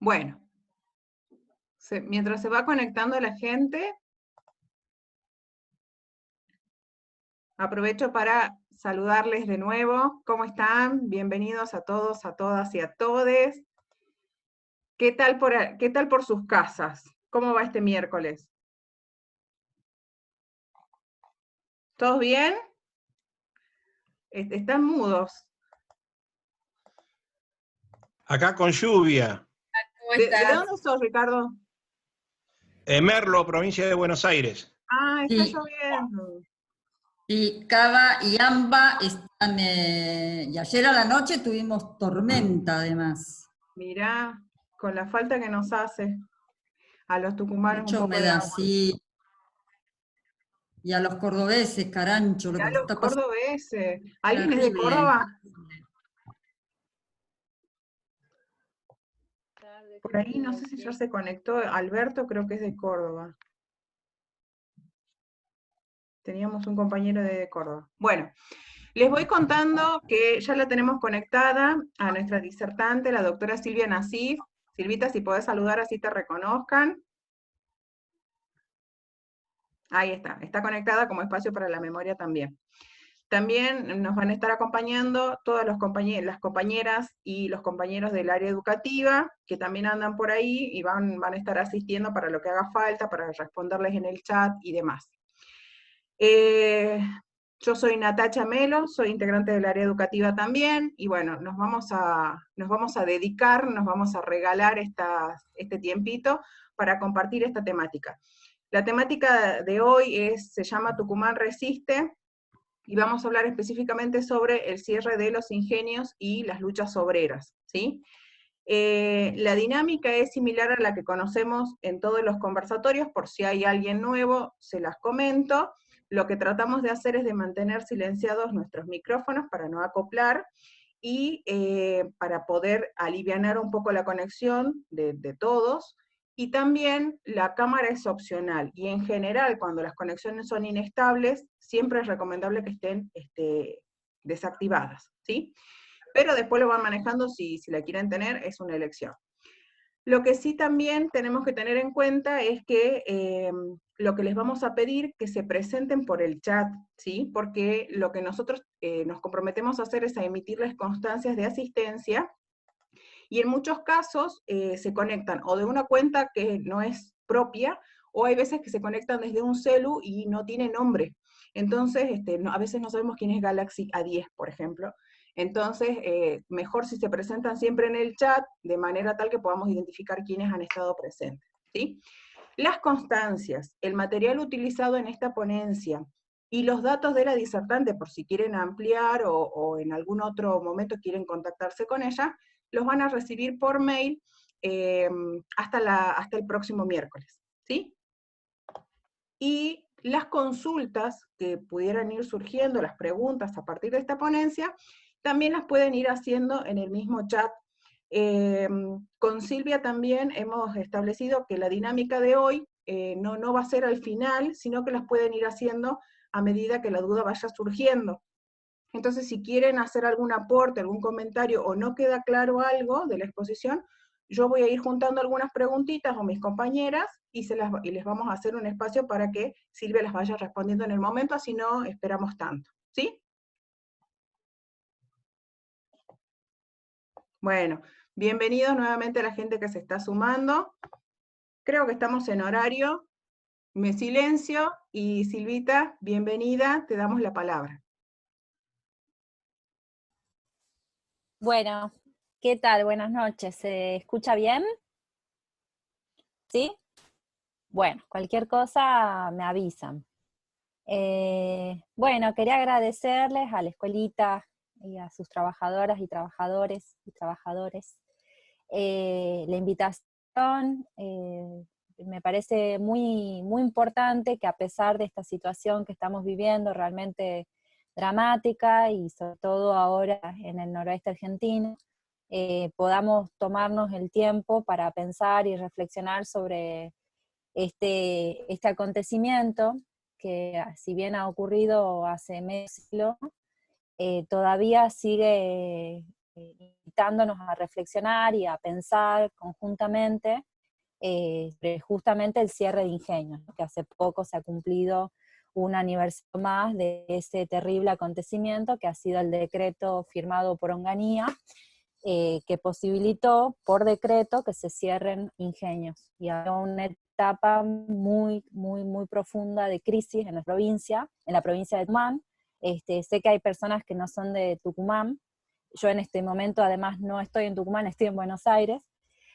Bueno, mientras se va conectando la gente, aprovecho para saludarles de nuevo. ¿Cómo están? Bienvenidos a todos, a todas y a todes. ¿Qué tal por sus casas? ¿Cómo va este miércoles? ¿Todos bien? Están mudos. Acá con lluvia. ¿Cómo ¿De estás? dónde sos, Ricardo? Merlo, provincia de Buenos Aires. Ah, está Sí, lloviendo. y Cava y Amba están, y ayer a la noche tuvimos tormenta además. Mirá, con la falta que nos hace a los tucumanos un Mucha poco de humedad, agua. sí. Y a los cordobeses, carancho, lo Mirá que los está pasando cordobeses. es ¿Alguien es de terrible. Córdoba? Por ahí, no sé si ya se conectó. Alberto creo que es de Córdoba. Teníamos un compañero de Córdoba. Bueno, les voy contando que ya la tenemos conectada a nuestra disertante, la doctora Silvia Nasif. Silvita, si podés saludar así te reconozcan. Ahí está conectada como espacio para la memoria también. También nos van a estar acompañando todas las compañeras y los compañeros del área educativa, que también andan por ahí y van a estar asistiendo para lo que haga falta, para responderles en el chat y demás. Yo soy Natacha Melo, soy integrante del área educativa también, y bueno, nos vamos a dedicar, nos vamos a regalar este tiempito para compartir esta temática. La temática de hoy se llama Tucumán Resiste, y vamos a hablar específicamente sobre el cierre de los ingenios y las luchas obreras, ¿sí? La dinámica es similar a la que conocemos en todos los conversatorios, por si hay alguien nuevo, se las comento. Lo que tratamos de hacer es de mantener silenciados nuestros micrófonos para no acoplar, y para poder alivianar un poco la conexión de todos, y también la cámara es opcional, y en general cuando las conexiones son inestables, siempre es recomendable que estén desactivadas, ¿sí? Pero después lo van manejando, si la quieren tener, es una elección. Lo que sí también tenemos que tener en cuenta es que lo que les vamos a pedir, que se presenten por el chat, ¿sí? Porque lo que nosotros nos comprometemos a hacer es a emitirles constancias de asistencia, y en muchos casos se conectan o de una cuenta que no es propia, o hay veces que se conectan desde un celu y no tiene nombre. Entonces, a veces no sabemos quién es Galaxy A10, por ejemplo. Entonces, mejor si se presentan siempre en el chat, de manera tal que podamos identificar quiénes han estado presentes, ¿sí? Las constancias, el material utilizado en esta ponencia y los datos de la disertante, por si quieren ampliar o en algún otro momento quieren contactarse con ella, los van a recibir por mail hasta el próximo miércoles, ¿sí? Y las consultas que pudieran ir surgiendo, las preguntas a partir de esta ponencia, también las pueden ir haciendo en el mismo chat. Con Silvia también hemos establecido que la dinámica de hoy no va a ser al final, sino que las pueden ir haciendo a medida que la duda vaya surgiendo. Entonces, si quieren hacer algún aporte, algún comentario, o no queda claro algo de la exposición, yo voy a ir juntando algunas preguntitas o mis compañeras y les vamos a hacer un espacio para que Silvia las vaya respondiendo en el momento, así no esperamos tanto, ¿sí? Bueno, bienvenidos nuevamente a la gente que se está sumando. Creo que estamos en horario. Me silencio, y Silvita, bienvenida, te damos la palabra. Bueno, ¿qué tal? Buenas noches. ¿Se escucha bien? ¿Sí? Bueno, cualquier cosa me avisan. Bueno, quería agradecerles a la escuelita y a sus trabajadoras y trabajadores la invitación. Me parece muy, muy importante que, a pesar de esta situación que estamos viviendo, realmente dramática, y sobre todo ahora en el noroeste argentino, podamos tomarnos el tiempo para pensar y reflexionar sobre este acontecimiento que, si bien ha ocurrido hace medio siglo, todavía sigue invitándonos a reflexionar y a pensar conjuntamente sobre justamente el cierre de Ingenios, ¿no? Que hace poco se ha cumplido un aniversario más de ese terrible acontecimiento que ha sido el decreto firmado por Onganía, que posibilitó por decreto que se cierren Ingenios. Y había una etapa muy, muy, muy profunda de crisis en la provincia de Tucumán. Sé que hay personas que no son de Tucumán. Yo en este momento además no estoy en Tucumán, estoy en Buenos Aires.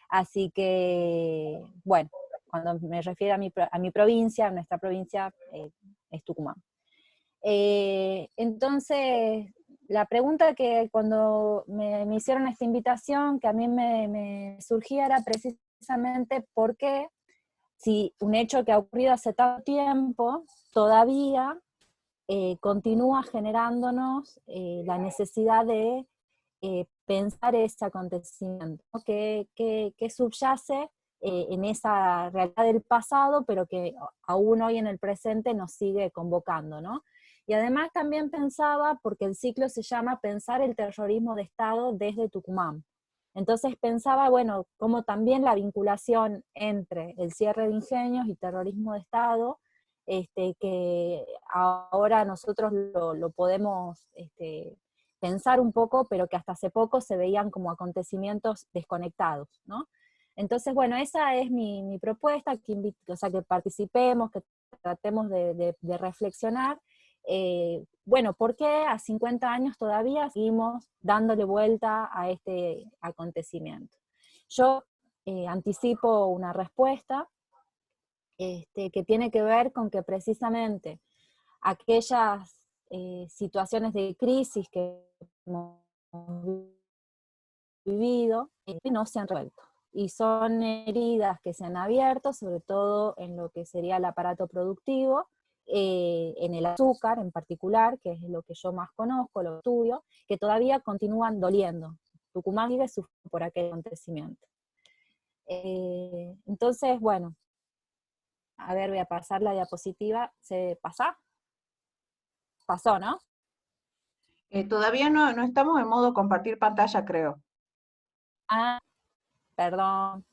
Así que, bueno, cuando me refiero a mi provincia, nuestra provincia es Tucumán. Entonces, la pregunta que cuando me hicieron esta invitación, que a mí me surgía era precisamente por qué, si un hecho que ha ocurrido hace tanto tiempo, todavía continúa generándonos la necesidad de pensar ese acontecimiento, ¿no? que subyace en esa realidad del pasado, pero que aún hoy en el presente nos sigue convocando, ¿no? Y además también pensaba, porque el ciclo se llama Pensar el terrorismo de Estado desde Tucumán. Entonces pensaba, bueno, como también la vinculación entre el cierre de Ingenios y terrorismo de Estado, que ahora nosotros lo podemos pensar un poco, pero que hasta hace poco se veían como acontecimientos desconectados, ¿no? Entonces, bueno, esa es mi propuesta, que o sea, que participemos, que tratemos de reflexionar. Bueno, ¿por qué a 50 años todavía seguimos dándole vuelta a este acontecimiento? Yo anticipo una respuesta que tiene que ver con que precisamente aquellas situaciones de crisis que hemos vivido no se han resuelto. Y son heridas que se han abierto, sobre todo en lo que sería el aparato productivo, en el azúcar en particular, que es lo que yo más conozco, lo estudio, que todavía continúan doliendo. Tucumán sigue sufriendo por aquel acontecimiento. Entonces, bueno, a ver, voy a pasar la diapositiva. ¿Se pasa? Pasó, ¿no? Todavía no estamos en modo compartir pantalla, creo. Ah, perdón.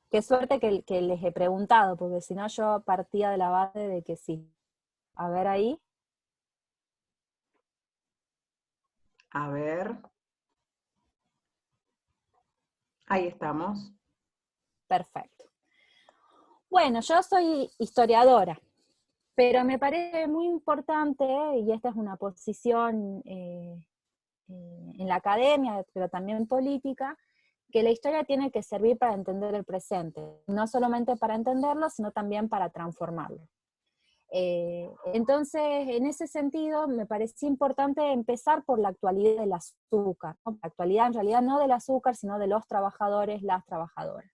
Qué suerte que les he preguntado, porque si no yo partía de la base de que sí. A ver ahí. A ver. Ahí estamos. Perfecto. Bueno, yo soy historiadora, pero me parece muy importante, y esta es una posición en la academia, pero también política, que la historia tiene que servir para entender el presente, no solamente para entenderlo, sino también para transformarlo. Entonces, en ese sentido, me parecía importante empezar por la actualidad del azúcar, ¿no? La actualidad en realidad no del azúcar, sino de los trabajadores, las trabajadoras.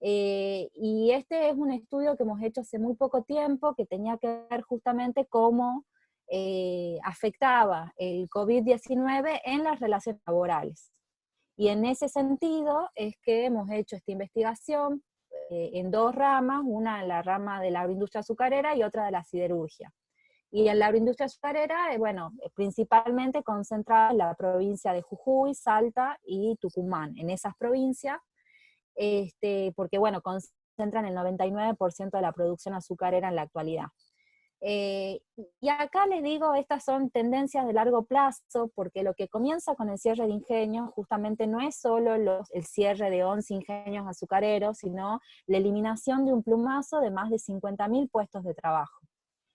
Y este es un estudio que hemos hecho hace muy poco tiempo, que tenía que ver justamente cómo afectaba el COVID-19 en las relaciones laborales. Y en ese sentido es que hemos hecho esta investigación en dos ramas, una en la rama de la agroindustria azucarera y otra de la siderurgia. Y en la agroindustria azucarera, bueno, principalmente concentrada en la provincia de Jujuy, Salta y Tucumán, en esas provincias, porque bueno, concentran el 99% de la producción azucarera en la actualidad. Y acá les digo, estas son tendencias de largo plazo, porque lo que comienza con el cierre de ingenios justamente no es solo el cierre de 11 ingenios azucareros, sino la eliminación de un plumazo de más de 50.000 puestos de trabajo,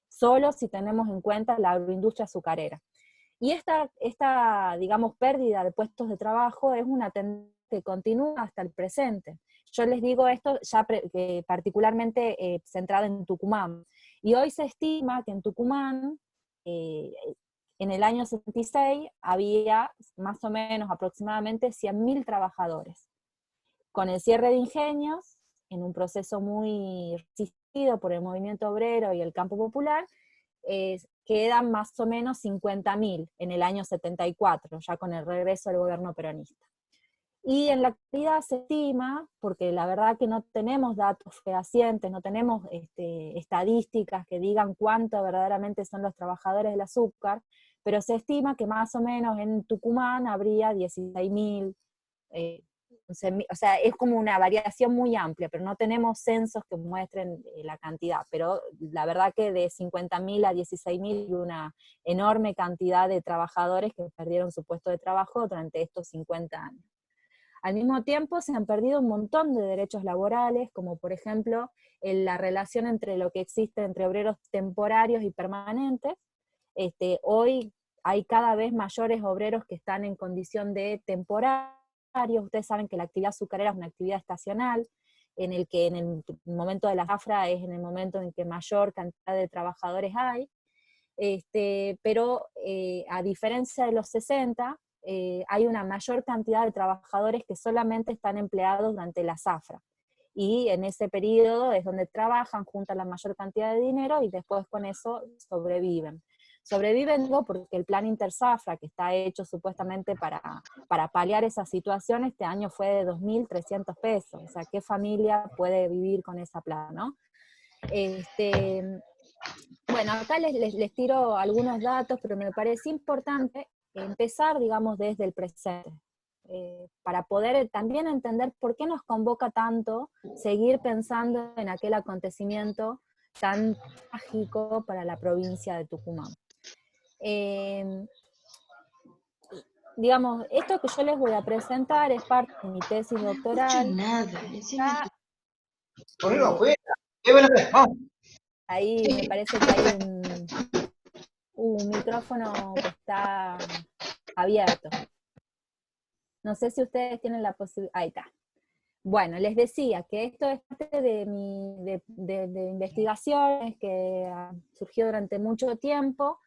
solo si tenemos en cuenta la agroindustria azucarera. Y esta, digamos, pérdida de puestos de trabajo es una tendencia que continúa hasta el presente. Yo les digo esto ya particularmente centrado en Tucumán. Y hoy se estima que en Tucumán, en el año 76, había más o menos aproximadamente 100.000 trabajadores. Con el cierre de ingenios, en un proceso muy resistido por el movimiento obrero y el campo popular, quedan más o menos 50.000 en el año 74, ya con el regreso del gobierno peronista. Y en la actualidad se estima, porque la verdad que no tenemos datos fehacientes, no tenemos estadísticas que digan cuánto verdaderamente son los trabajadores del azúcar, pero se estima que más o menos en Tucumán habría 16.000, o sea, es como una variación muy amplia, pero no tenemos censos que muestren la cantidad, pero la verdad que de 50.000 a 16.000 hay una enorme cantidad de trabajadores que perdieron su puesto de trabajo durante estos 50 años. Al mismo tiempo se han perdido un montón de derechos laborales, como por ejemplo la relación entre lo que existe entre obreros temporarios y permanentes. Hoy hay cada vez mayores obreros que están en condición de temporarios. Ustedes saben que la actividad azucarera es una actividad estacional, en el que en el momento de la zafra es en el momento en que mayor cantidad de trabajadores hay, pero a diferencia de los 60, hay una mayor cantidad de trabajadores que solamente están empleados durante la zafra, y en ese periodo es donde trabajan, juntan la mayor cantidad de dinero y después con eso sobreviven. Sobreviven porque el plan Interzafra, que está hecho supuestamente para paliar esa situación, este año fue de 2.300 pesos. O sea, ¿qué familia puede vivir con esa plata, no? Bueno, acá les tiro algunos datos, pero me parece importante empezar, digamos, desde el presente, para poder también entender por qué nos convoca tanto seguir pensando en aquel acontecimiento tan trágico para la provincia de Tucumán. Digamos, esto que yo les voy a presentar es parte de mi tesis doctoral. Ponelo afuera. Vamos. Ahí me parece que hay un micrófono que está abierto. No sé si ustedes tienen la posibilidad. Ahí está. Bueno, les decía que esto es parte de de investigaciones que han surgido durante mucho tiempo,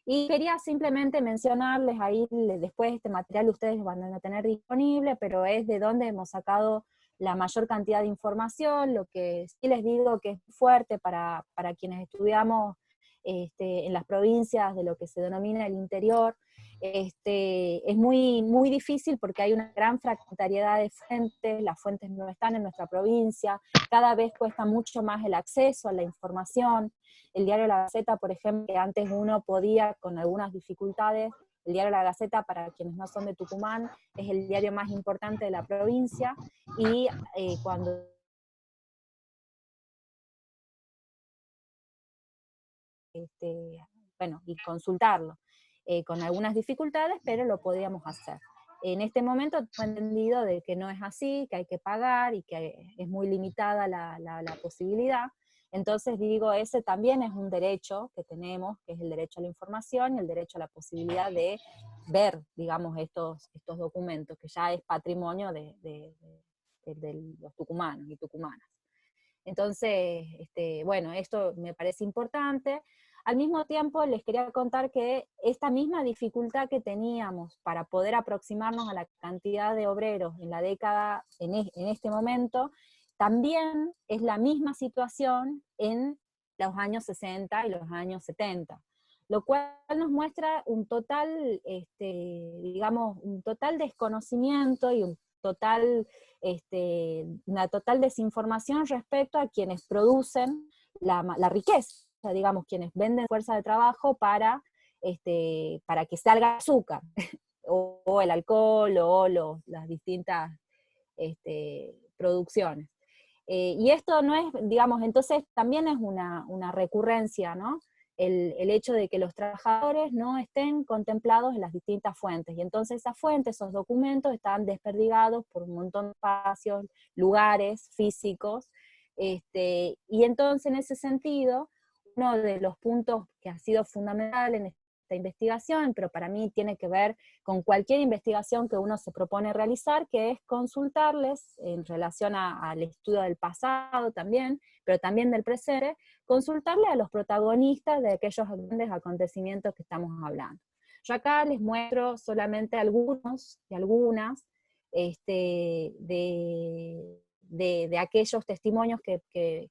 y quería simplemente mencionarles ahí, después este material ustedes van a tener disponible, pero es de donde hemos sacado la mayor cantidad de información. Lo que sí les digo que es fuerte para quienes estudiamos en las provincias de lo que se denomina el interior, es muy, muy difícil porque hay una gran fragmentariedad de fuentes, las fuentes no están en nuestra provincia, cada vez cuesta mucho más el acceso a la información. El diario La Gaceta, por ejemplo, que antes uno podía con algunas dificultades, el diario La Gaceta, para quienes no son de Tucumán, es el diario más importante de la provincia, y cuando bueno, y consultarlo, con algunas dificultades, pero lo podíamos hacer. En este momento tengo entendido de que no es así, que hay que pagar y que es muy limitada la posibilidad. Entonces digo, ese también es un derecho que tenemos, que es el derecho a la información y el derecho a la posibilidad de ver, digamos, estos documentos, que ya es patrimonio de los tucumanos y tucumanas. Entonces, bueno, esto me parece importante. Al mismo tiempo les quería contar que esta misma dificultad que teníamos para poder aproximarnos a la cantidad de obreros en la década, en este momento, también es la misma situación en los años 60 y los años 70, lo cual nos muestra un total, digamos, un total desconocimiento y una total desinformación respecto a quienes producen la riqueza, digamos, quienes venden fuerza de trabajo para que salga azúcar, o el alcohol, o las distintas producciones. Y esto no es, digamos, entonces también es una recurrencia, ¿no? El hecho de que los trabajadores no estén contemplados en las distintas fuentes, y entonces esas fuentes, esos documentos están desperdigados por un montón de espacios, lugares físicos, y entonces en ese sentido, uno de los puntos que ha sido fundamental en esta investigación, pero para mí tiene que ver con cualquier investigación que uno se propone realizar, que es consultarles en relación al estudio del pasado también, pero también del presente, consultarle a los protagonistas de aquellos grandes acontecimientos que estamos hablando. Yo acá les muestro solamente algunos y algunas de aquellos testimonios que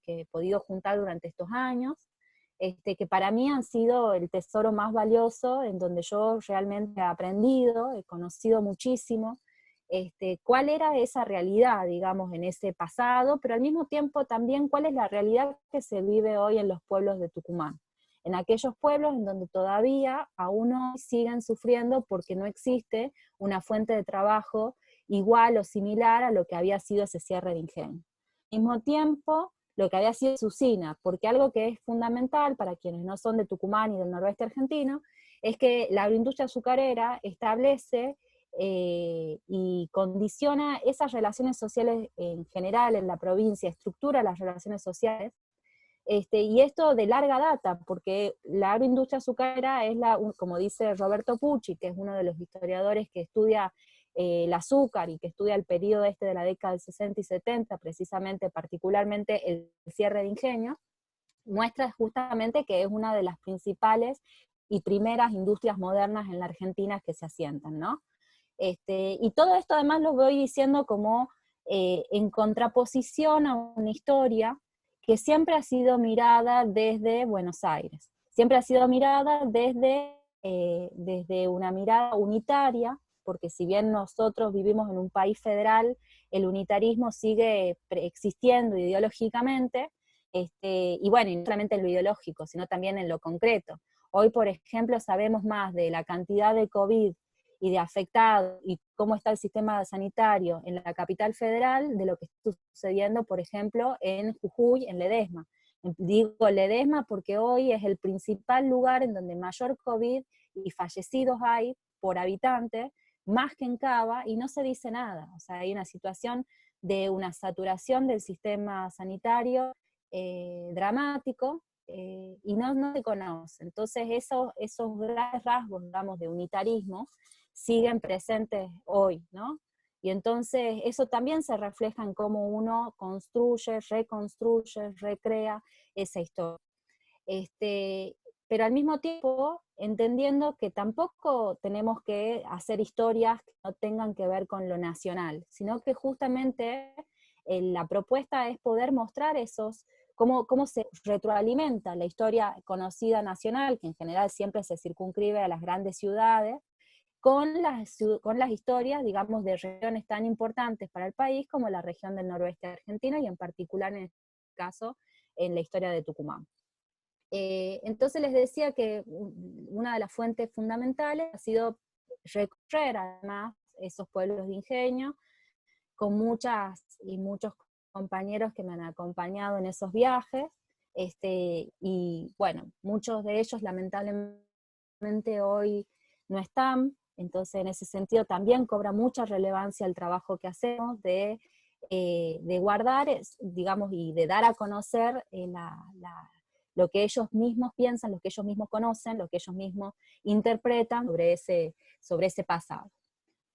he podido juntar durante estos años, que para mí han sido el tesoro más valioso, en donde yo realmente he aprendido, he conocido muchísimo, cuál era esa realidad, digamos, en ese pasado, pero al mismo tiempo también cuál es la realidad que se vive hoy en los pueblos de Tucumán. en aquellos pueblos en donde todavía aún hoy siguen sufriendo porque no existe una fuente de trabajo igual o similar a lo que había sido ese cierre de ingenio. Al mismo tiempo, lo que había sido su usina, porque algo que es fundamental para quienes no son de Tucumán y del noroeste argentino, es que la agroindustria azucarera establece y condiciona esas relaciones sociales en general en la provincia, estructura las relaciones sociales, y esto de larga data, porque la agroindustria azucarera es como dice Roberto Pucci, que es uno de los historiadores que estudia el azúcar y que estudia el periodo de la década del 60 y 70, precisamente, particularmente el cierre de ingenio, muestra justamente que es una de las principales y primeras industrias modernas en la Argentina que se asientan, ¿no? Y todo esto además lo voy diciendo como en contraposición a una historia que siempre ha sido mirada desde Buenos Aires, siempre ha sido mirada desde una mirada unitaria, porque si bien nosotros vivimos en un país federal, el unitarismo sigue existiendo ideológicamente, y bueno, y no solamente en lo ideológico, sino también en lo concreto. Hoy, por ejemplo, sabemos más de la cantidad de COVID y de afectados, y cómo está el sistema sanitario en la capital federal, de lo que está sucediendo, por ejemplo, en Jujuy, en Ledesma. Digo Ledesma porque hoy es el principal lugar en donde mayor COVID y fallecidos hay por habitante, más que en Cava, y no se dice nada. O sea, hay una situación de una saturación del sistema sanitario dramático, y no se conoce. Entonces esos grandes rasgos, digamos, de unitarismo, siguen presentes hoy, ¿no? Y entonces eso también se refleja en cómo uno construye, reconstruye, recrea esa historia. Pero al mismo tiempo, entendiendo que tampoco tenemos que hacer historias que no tengan que ver con lo nacional, sino que justamente la propuesta es poder mostrar cómo se retroalimenta la historia conocida nacional, que en general siempre se circunscribe a las grandes ciudades, con las historias, digamos, de regiones tan importantes para el país como la región del noroeste argentino, y en particular en este caso en la historia de Tucumán. Entonces les decía que una de las fuentes fundamentales ha sido recorrer además esos pueblos de ingenio, con muchas y muchos compañeros que me han acompañado en esos viajes, y bueno, muchos de ellos lamentablemente hoy no están. Entonces, en ese sentido también cobra mucha relevancia el trabajo que hacemos de guardar, digamos, y de dar a conocer lo que ellos mismos piensan, lo que ellos mismos conocen, lo que ellos mismos interpretan sobre ese pasado.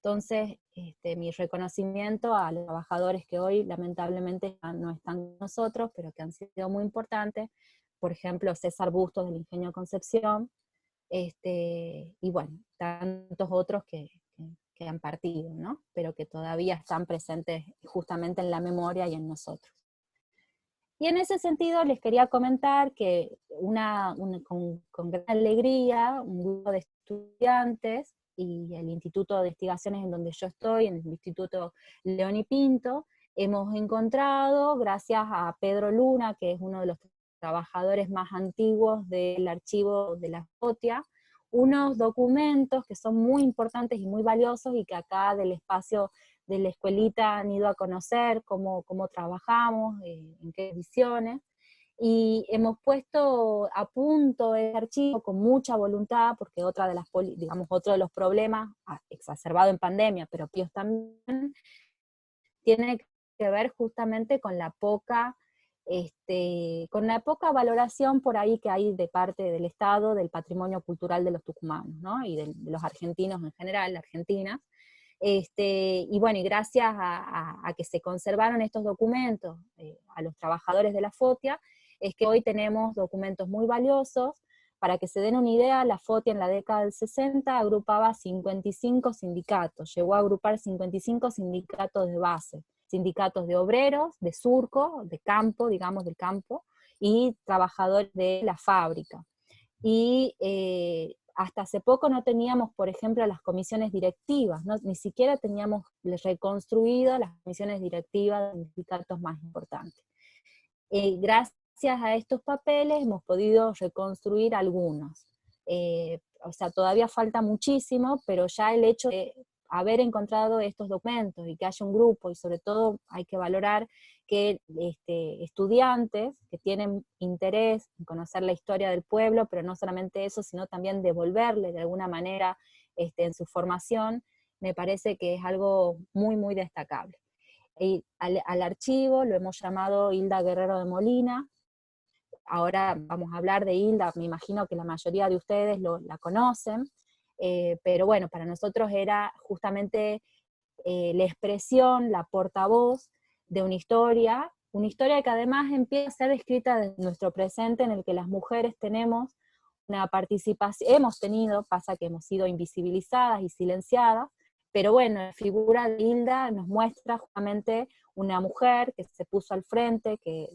Entonces, mi reconocimiento a los trabajadores que hoy lamentablemente no están con nosotros, pero que han sido muy importantes, por ejemplo, César Bustos del Ingenio Concepción, y bueno, tantos otros que han partido, ¿no? Pero que todavía están presentes justamente en la memoria y en nosotros. Y en ese sentido les quería comentar que con gran alegría, un grupo de estudiantes y el Instituto de Investigaciones en donde yo estoy, en el Instituto León y Pinto, hemos encontrado, gracias a Pedro Luna, que es uno de los trabajadores más antiguos del archivo de la FOTIA, unos documentos que son muy importantes y muy valiosos, y que acá del espacio de la escuelita han ido a conocer cómo trabajamos, en qué ediciones, y hemos puesto a punto el archivo con mucha voluntad, porque otro de los problemas, exacerbado en pandemia, pero PIOS también, tiene que ver justamente con la poca valoración por ahí que hay de parte del Estado del patrimonio cultural de los tucumanos, ¿no? Y de los argentinos en general, la Argentina. Y bueno, y gracias a que se conservaron estos documentos a los trabajadores de la FOTIA, es que hoy tenemos documentos muy valiosos. Para que se den una idea, la FOTIA en la década del 60 agrupaba 55 sindicatos, llegó a agrupar 55 sindicatos de base, sindicatos de obreros, de surco, de campo, digamos del campo, y trabajadores de la fábrica. Y hasta hace poco no teníamos, por ejemplo, las comisiones directivas, ¿no? Ni siquiera teníamos reconstruidas las comisiones directivas de los sindicatos más importantes. Gracias gracias a estos papeles hemos podido reconstruir algunos. O sea, todavía falta muchísimo, pero ya el hecho de haber encontrado estos documentos y que haya un grupo, y sobre todo hay que valorar que estudiantes que tienen interés en conocer la historia del pueblo, pero no solamente eso, sino también devolverle de alguna manera en su formación, me parece que es algo muy, muy destacable. Y al archivo lo hemos llamado Hilda Guerrero de Molina. Ahora vamos a hablar de Hilda, me imagino que la mayoría de ustedes la conocen, pero bueno, para nosotros era justamente la expresión, la portavoz de una historia que además empieza a ser descrita desde nuestro presente, en el que las mujeres tenemos una participación, hemos tenido, pasa que hemos sido invisibilizadas y silenciadas, pero bueno, la figura de Hilda nos muestra justamente una mujer que se puso al frente, que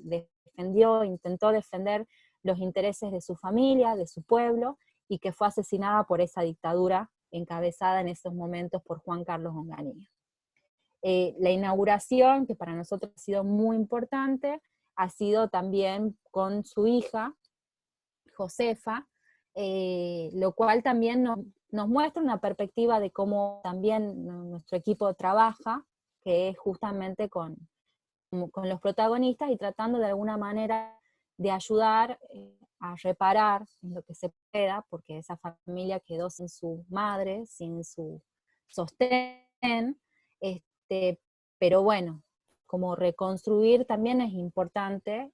intentó defender los intereses de su familia, de su pueblo, y que fue asesinada por esa dictadura encabezada en esos momentos por Juan Carlos Onganía. La inauguración, que para nosotros ha sido muy importante, ha sido también con su hija, Josefa, lo cual también nos muestra una perspectiva de cómo también nuestro equipo trabaja, que es justamente con los protagonistas y tratando de alguna manera de ayudar a reparar en lo que se pueda, porque esa familia quedó sin su madre, sin su sostén, pero bueno, como reconstruir también es importante,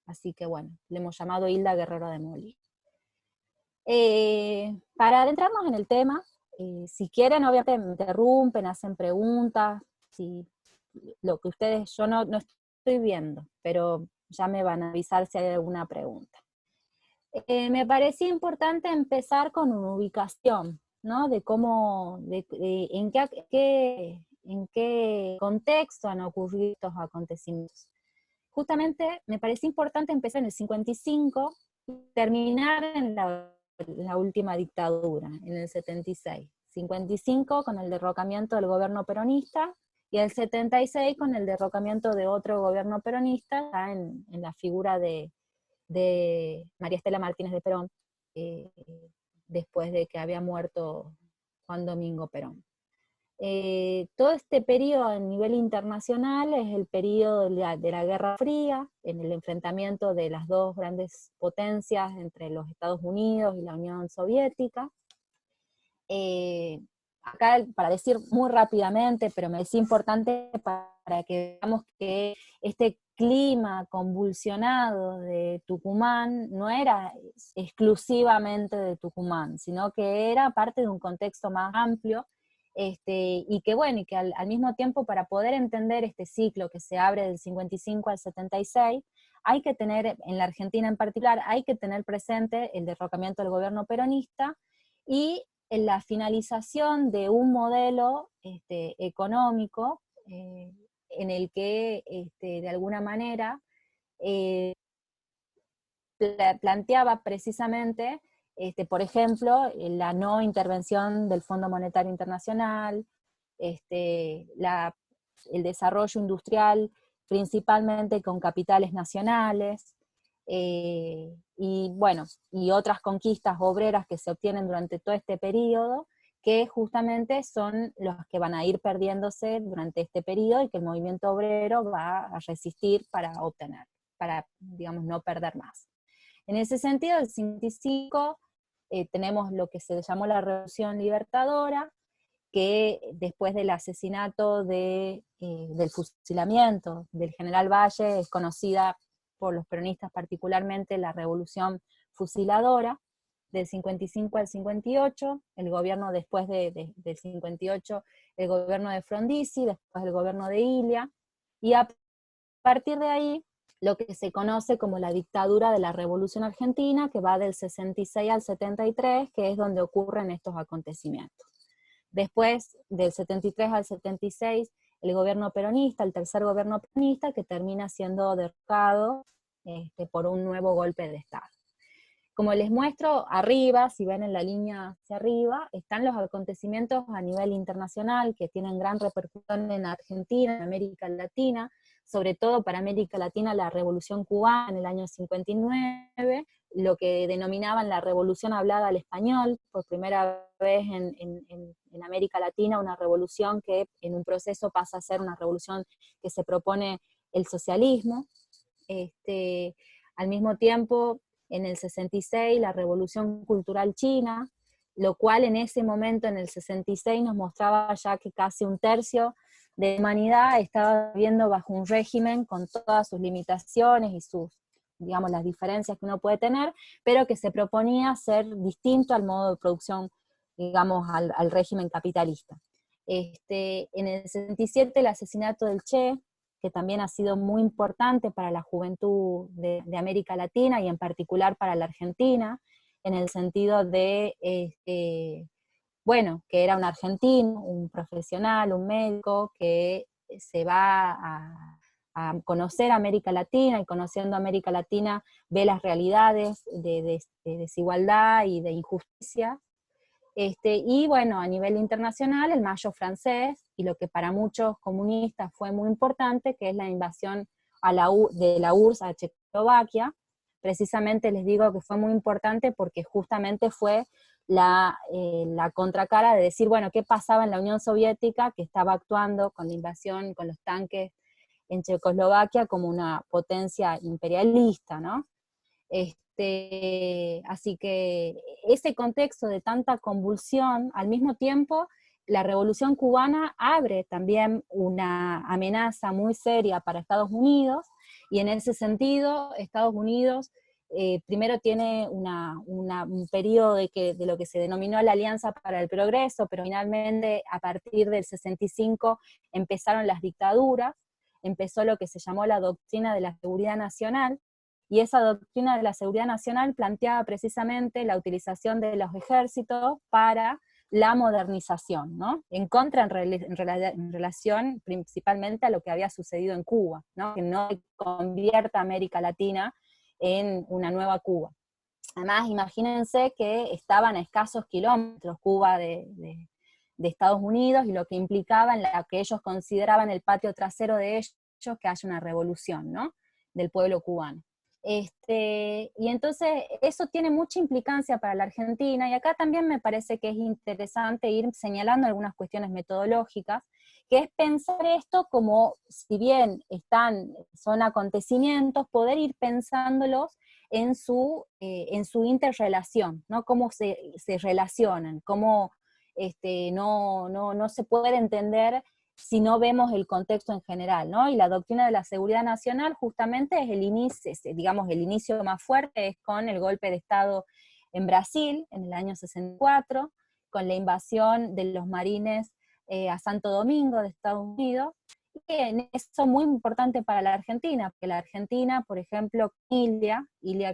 así que bueno, le hemos llamado Hilda Guerrero de Molina. Para adentrarnos en el tema, si quieren, obviamente me interrumpen, hacen preguntas, si lo que ustedes, yo no estoy viendo, pero ya me van a avisar si hay alguna pregunta. Me parecía importante empezar con una ubicación, ¿no? De cómo, en qué contexto han ocurrido estos acontecimientos. Justamente me parecía importante empezar en el 55 y terminar en la última dictadura, en el 76. 55 con el derrocamiento del gobierno peronista, y el 76 con el derrocamiento de otro gobierno peronista, en la figura de María Estela Martínez de Perón, después de que había muerto Juan Domingo Perón. Todo este periodo a nivel internacional es el periodo de la Guerra Fría, en el enfrentamiento de las dos grandes potencias entre los Estados Unidos y la Unión Soviética. Acá, para decir muy rápidamente, pero me parece importante para que veamos que este clima convulsionado de Tucumán no era exclusivamente de Tucumán, sino que era parte de un contexto más amplio, y que bueno, y que al mismo tiempo, para poder entender este ciclo que se abre del 55 al 76, hay que tener, en la Argentina en particular, hay que tener presente el derrocamiento del gobierno peronista y en la finalización de un modelo económico en el que de alguna manera planteaba precisamente, por ejemplo, la no intervención del Fondo Monetario Internacional, el desarrollo industrial principalmente con capitales nacionales, y bueno, y otras conquistas obreras que se obtienen durante todo este periodo, que justamente son los que van a ir perdiéndose durante este periodo y que el movimiento obrero va a resistir para obtener, para, digamos, no perder más. En ese sentido, el 55 tenemos lo que se llamó la Revolución Libertadora, que después del asesinato del fusilamiento del general Valle es conocida por los peronistas particularmente la Revolución Fusiladora, del 55 al 58, el gobierno después del 58, el gobierno de Frondizi, después el gobierno de Ilia, y a partir de ahí, lo que se conoce como la dictadura de la Revolución Argentina, que va del 66 al 73, que es donde ocurren estos acontecimientos. Después, del 73 al 76, el gobierno peronista, el tercer gobierno peronista, que termina siendo derrocado por un nuevo golpe de Estado. Como les muestro arriba, si ven en la línea hacia arriba, están los acontecimientos a nivel internacional que tienen gran repercusión en Argentina, en América Latina, sobre todo para América Latina, la Revolución Cubana en el año 59, lo que denominaban la Revolución Hablada al Español, por primera vez en América Latina, una revolución que en un proceso pasa a ser una revolución que se propone el socialismo. Al mismo tiempo, en el 66, la Revolución Cultural China, lo cual en ese momento, en el 66, nos mostraba ya que casi un tercio de la humanidad estaba viviendo bajo un régimen con todas sus limitaciones y sus, digamos, las diferencias que uno puede tener, pero que se proponía ser distinto al modo de producción, digamos, al régimen capitalista. En el 67, el asesinato del Che, que también ha sido muy importante para la juventud de América Latina y en particular para la Argentina, en el sentido de, bueno, que era un argentino, un profesional, un médico, que se va a conocer América Latina, y conociendo América Latina ve las realidades de desigualdad y de injusticia. Y bueno, a nivel internacional, el Mayo francés, y lo que para muchos comunistas fue muy importante, que es la invasión de la URSS a Checoslovaquia. Precisamente les digo que fue muy importante porque justamente fue la contracara de decir, bueno, ¿qué pasaba en la Unión Soviética, que estaba actuando con la invasión, con los tanques en Checoslovaquia como una potencia imperialista, ¿no? Así que ese contexto de tanta convulsión, al mismo tiempo, la Revolución Cubana abre también una amenaza muy seria para Estados Unidos, y en ese sentido, Estados Unidos primero tiene un periodo de lo que se denominó la Alianza para el Progreso, pero finalmente a partir del 65 empezaron las dictaduras, empezó lo que se llamó la doctrina de la seguridad nacional, y esa doctrina de la seguridad nacional planteaba precisamente la utilización de los ejércitos para la modernización, ¿no? En contra, en relación principalmente a lo que había sucedido en Cuba, ¿no? Que no convierta a América Latina en una nueva Cuba. Además, imagínense que estaban a escasos kilómetros Cuba de Estados Unidos, y lo que implicaba en la que ellos consideraban el patio trasero de ellos, que haya una revolución, ¿no? Del pueblo cubano. Y entonces eso tiene mucha implicancia para la Argentina, y acá también me parece que es interesante ir señalando algunas cuestiones metodológicas, que es pensar esto como, si bien son acontecimientos, poder ir pensándolos en su interrelación, ¿no? Cómo se relacionan, cómo no se puede entender si no vemos el contexto en general, ¿no? Y la doctrina de la seguridad nacional justamente es el inicio, digamos, el inicio más fuerte es con el golpe de Estado en Brasil, en el año 64, con la invasión de los marines a Santo Domingo de Estados Unidos, y eso es muy importante para la Argentina, porque la Argentina, por ejemplo, Ilia,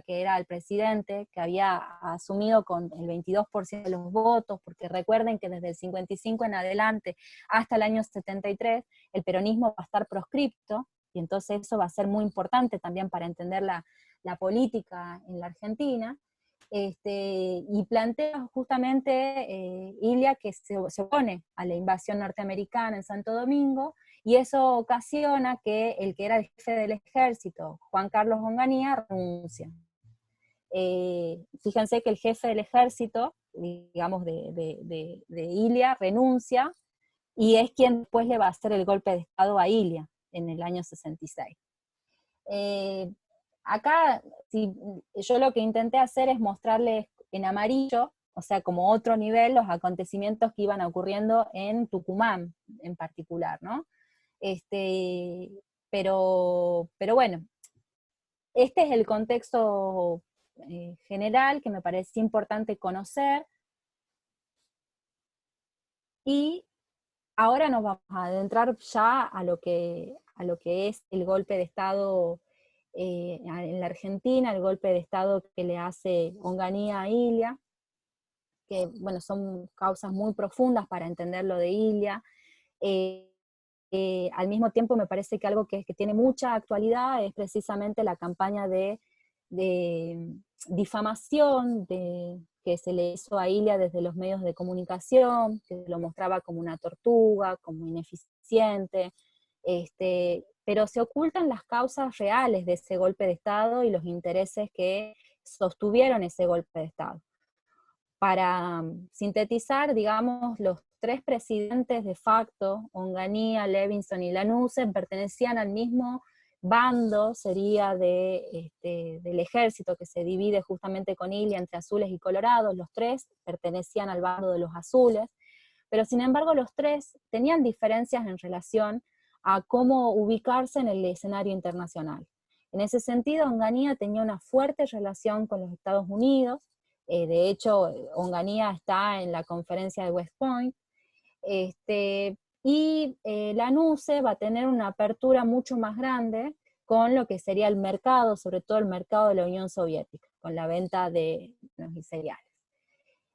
que era el presidente, que había asumido con el 22% de los votos, porque recuerden que desde el 55 en adelante, hasta el año 73, el peronismo va a estar proscripto, y entonces eso va a ser muy importante también para entender la política en la Argentina. Y plantea justamente Ilia que se opone a la invasión norteamericana en Santo Domingo, y eso ocasiona que el que era el jefe del ejército, Juan Carlos Onganía, renuncia. Fíjense que el jefe del ejército, digamos, de Ilia, renuncia, y es quien después le va a hacer el golpe de Estado a Ilia, en el año 66. Acá, yo lo que intenté hacer es mostrarles en amarillo, o sea, como otro nivel, los acontecimientos que iban ocurriendo en Tucumán, en particular, ¿no? Pero bueno, este es el contexto general que me parece importante conocer, y ahora nos vamos a adentrar ya a lo que es el golpe de Estado en la Argentina, el golpe de Estado que le hace Onganía a Ilia, que bueno, son causas muy profundas para entender lo de Ilia. Al mismo tiempo me parece que algo que tiene mucha actualidad es precisamente la campaña de difamación que se le hizo a Ilia desde los medios de comunicación, que lo mostraba como una tortuga, como ineficiente, pero se ocultan las causas reales de ese golpe de Estado y los intereses que sostuvieron ese golpe de Estado. Para sintetizar, digamos, los tres presidentes de facto, Onganía, Levinson y Lanusse, pertenecían al mismo bando, sería del ejército que se divide justamente con Ilia entre azules y colorados. Los tres pertenecían al bando de los azules, pero sin embargo los tres tenían diferencias en relación a cómo ubicarse en el escenario internacional. En ese sentido, Onganía tenía una fuerte relación con los Estados Unidos. De hecho, Onganía está en la conferencia de West Point, y Lanusse va a tener una apertura mucho más grande con lo que sería el mercado, sobre todo el mercado de la Unión Soviética, con la venta de granos y cereales.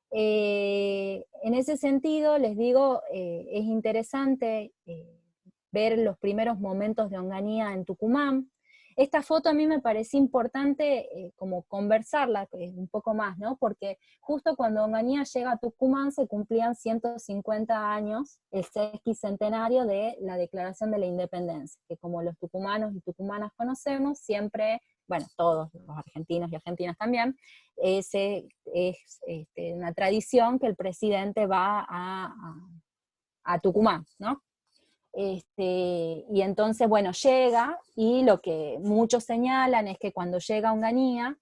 En ese sentido, les digo, es interesante ver los primeros momentos de Onganía en Tucumán. Esta foto a mí me pareció importante como conversarla un poco más, ¿no? Porque justo cuando Onganía llega a Tucumán se cumplían 150 años, el sesquicentenario de la Declaración de la Independencia, que como los tucumanos y tucumanas conocemos, siempre, bueno, todos los argentinos y argentinas también, es una tradición que el presidente va a Tucumán, ¿no? Y entonces, bueno, llega, y lo que muchos señalan es que cuando llega a Onganía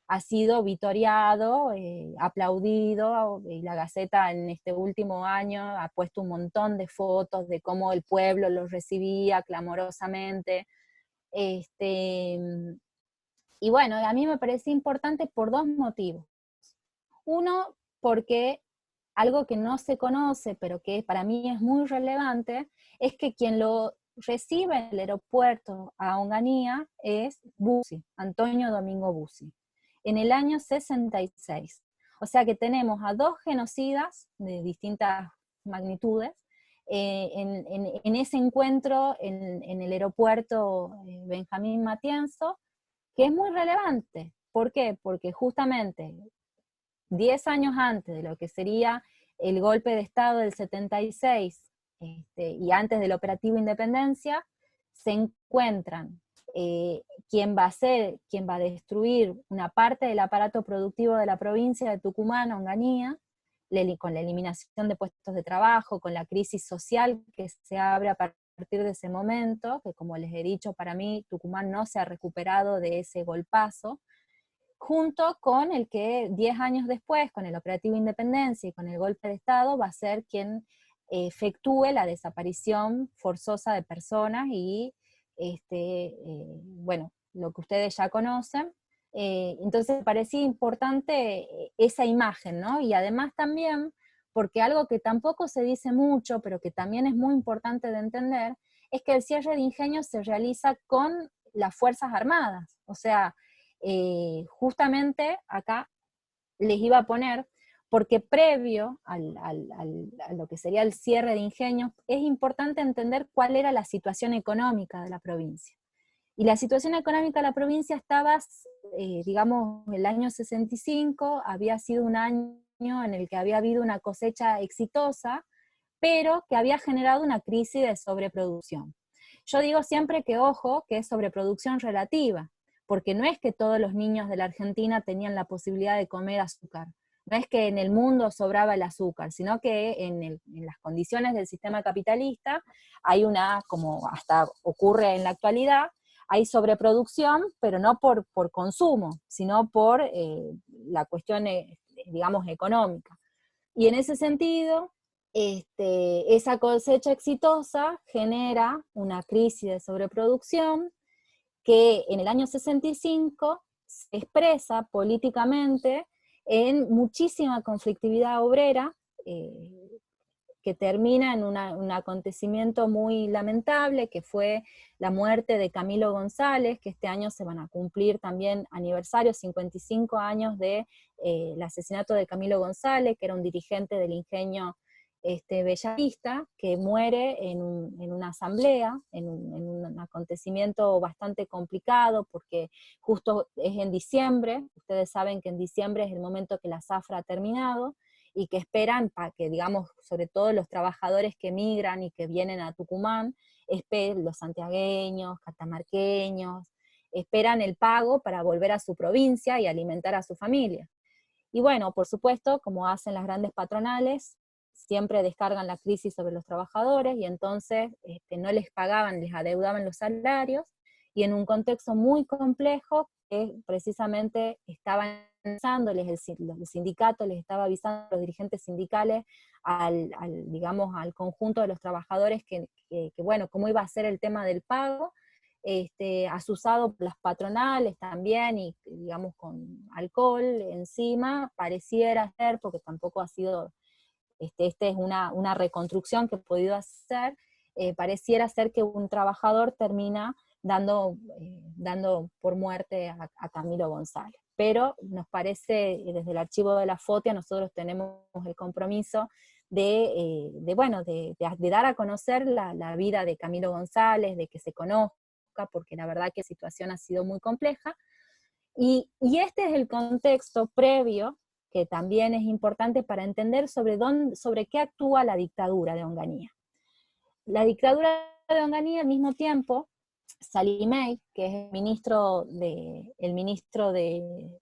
ha sido vitoreado, aplaudido, y la Gaceta en este último año ha puesto un montón de fotos de cómo el pueblo lo recibía clamorosamente. Y bueno, a mí me parece importante por dos motivos. Uno, porque algo que no se conoce, pero que para mí es muy relevante, es que quien lo recibe en el aeropuerto a Onganía es Bussi, Antonio Domingo Bussi, en el año 66. O sea que tenemos a dos genocidas de distintas magnitudes en ese encuentro en el aeropuerto Benjamín Matienzo, que es muy relevante. ¿Por qué? Porque justamente 10 años antes de lo que sería el golpe de Estado del 76, y antes del operativo Independencia, se encuentran quien va a destruir una parte del aparato productivo de la provincia de Tucumán, Onganía, con la eliminación de puestos de trabajo, con la crisis social que se abre a partir de ese momento, que como les he dicho, para mí Tucumán no se ha recuperado de ese golpazo, junto con el que 10 años después, con el operativo Independencia y con el golpe de Estado, va a ser quien efectúe la desaparición forzosa de personas y, bueno, lo que ustedes ya conocen. Entonces parecía importante esa imagen, ¿no? Y además también, porque algo que tampoco se dice mucho, pero que también es muy importante de entender, es que el cierre de ingenios se realiza con las Fuerzas Armadas. O sea, justamente acá les iba a poner, porque previo a lo que sería el cierre de ingenios, es importante entender cuál era la situación económica de la provincia. Y la situación económica de la provincia estaba, digamos, el año 65, había sido un año en el que había habido una cosecha exitosa, pero que había generado una crisis de sobreproducción. Yo digo siempre que, ojo, que es sobreproducción relativa, porque no es que todos los niños de la Argentina tenían la posibilidad de comer azúcar, no es que en el mundo sobraba el azúcar, sino que en las condiciones del sistema capitalista hay una, como hasta ocurre en la actualidad, hay sobreproducción, pero no por consumo, sino por la cuestión, digamos, económica. Y en ese sentido, esa cosecha exitosa genera una crisis de sobreproducción que en el año 65 se expresa políticamente en muchísima conflictividad obrera, que termina en un acontecimiento muy lamentable, que fue la muerte de Camilo González, que este año se van a cumplir también aniversarios, 55 años del asesinato de Camilo González, que era un dirigente del ingenio bellavista, que muere en una asamblea, en un acontecimiento bastante complicado, porque justo es en diciembre, ustedes saben que en diciembre es el momento que la zafra ha terminado, y que esperan para que, digamos, sobre todo los trabajadores que migran y que vienen a Tucumán, los santiagueños, catamarqueños, esperan el pago para volver a su provincia y alimentar a su familia. Y bueno, por supuesto, como hacen las grandes patronales, siempre descargan la crisis sobre los trabajadores y entonces no les pagaban, les adeudaban los salarios, y en un contexto muy complejo que precisamente estaban avisándoles, el sindicato les estaba avisando a los dirigentes sindicales, digamos, al conjunto de los trabajadores que, bueno, cómo iba a ser el tema del pago, asusado por las patronales también, y digamos con alcohol encima, pareciera ser, porque tampoco ha sido, es una reconstrucción que he podido hacer, pareciera ser que un trabajador termina dando por muerte a Camilo González. Pero nos parece, desde el archivo de la FOTIA, nosotros tenemos el compromiso de dar a conocer la vida de Camilo González, de que se conozca, porque la verdad que la situación ha sido muy compleja, y este es el contexto previo, que también es importante para entender sobre qué actúa la dictadura de Onganía. La dictadura de Onganía, al mismo tiempo, Salimey, que es el ministro de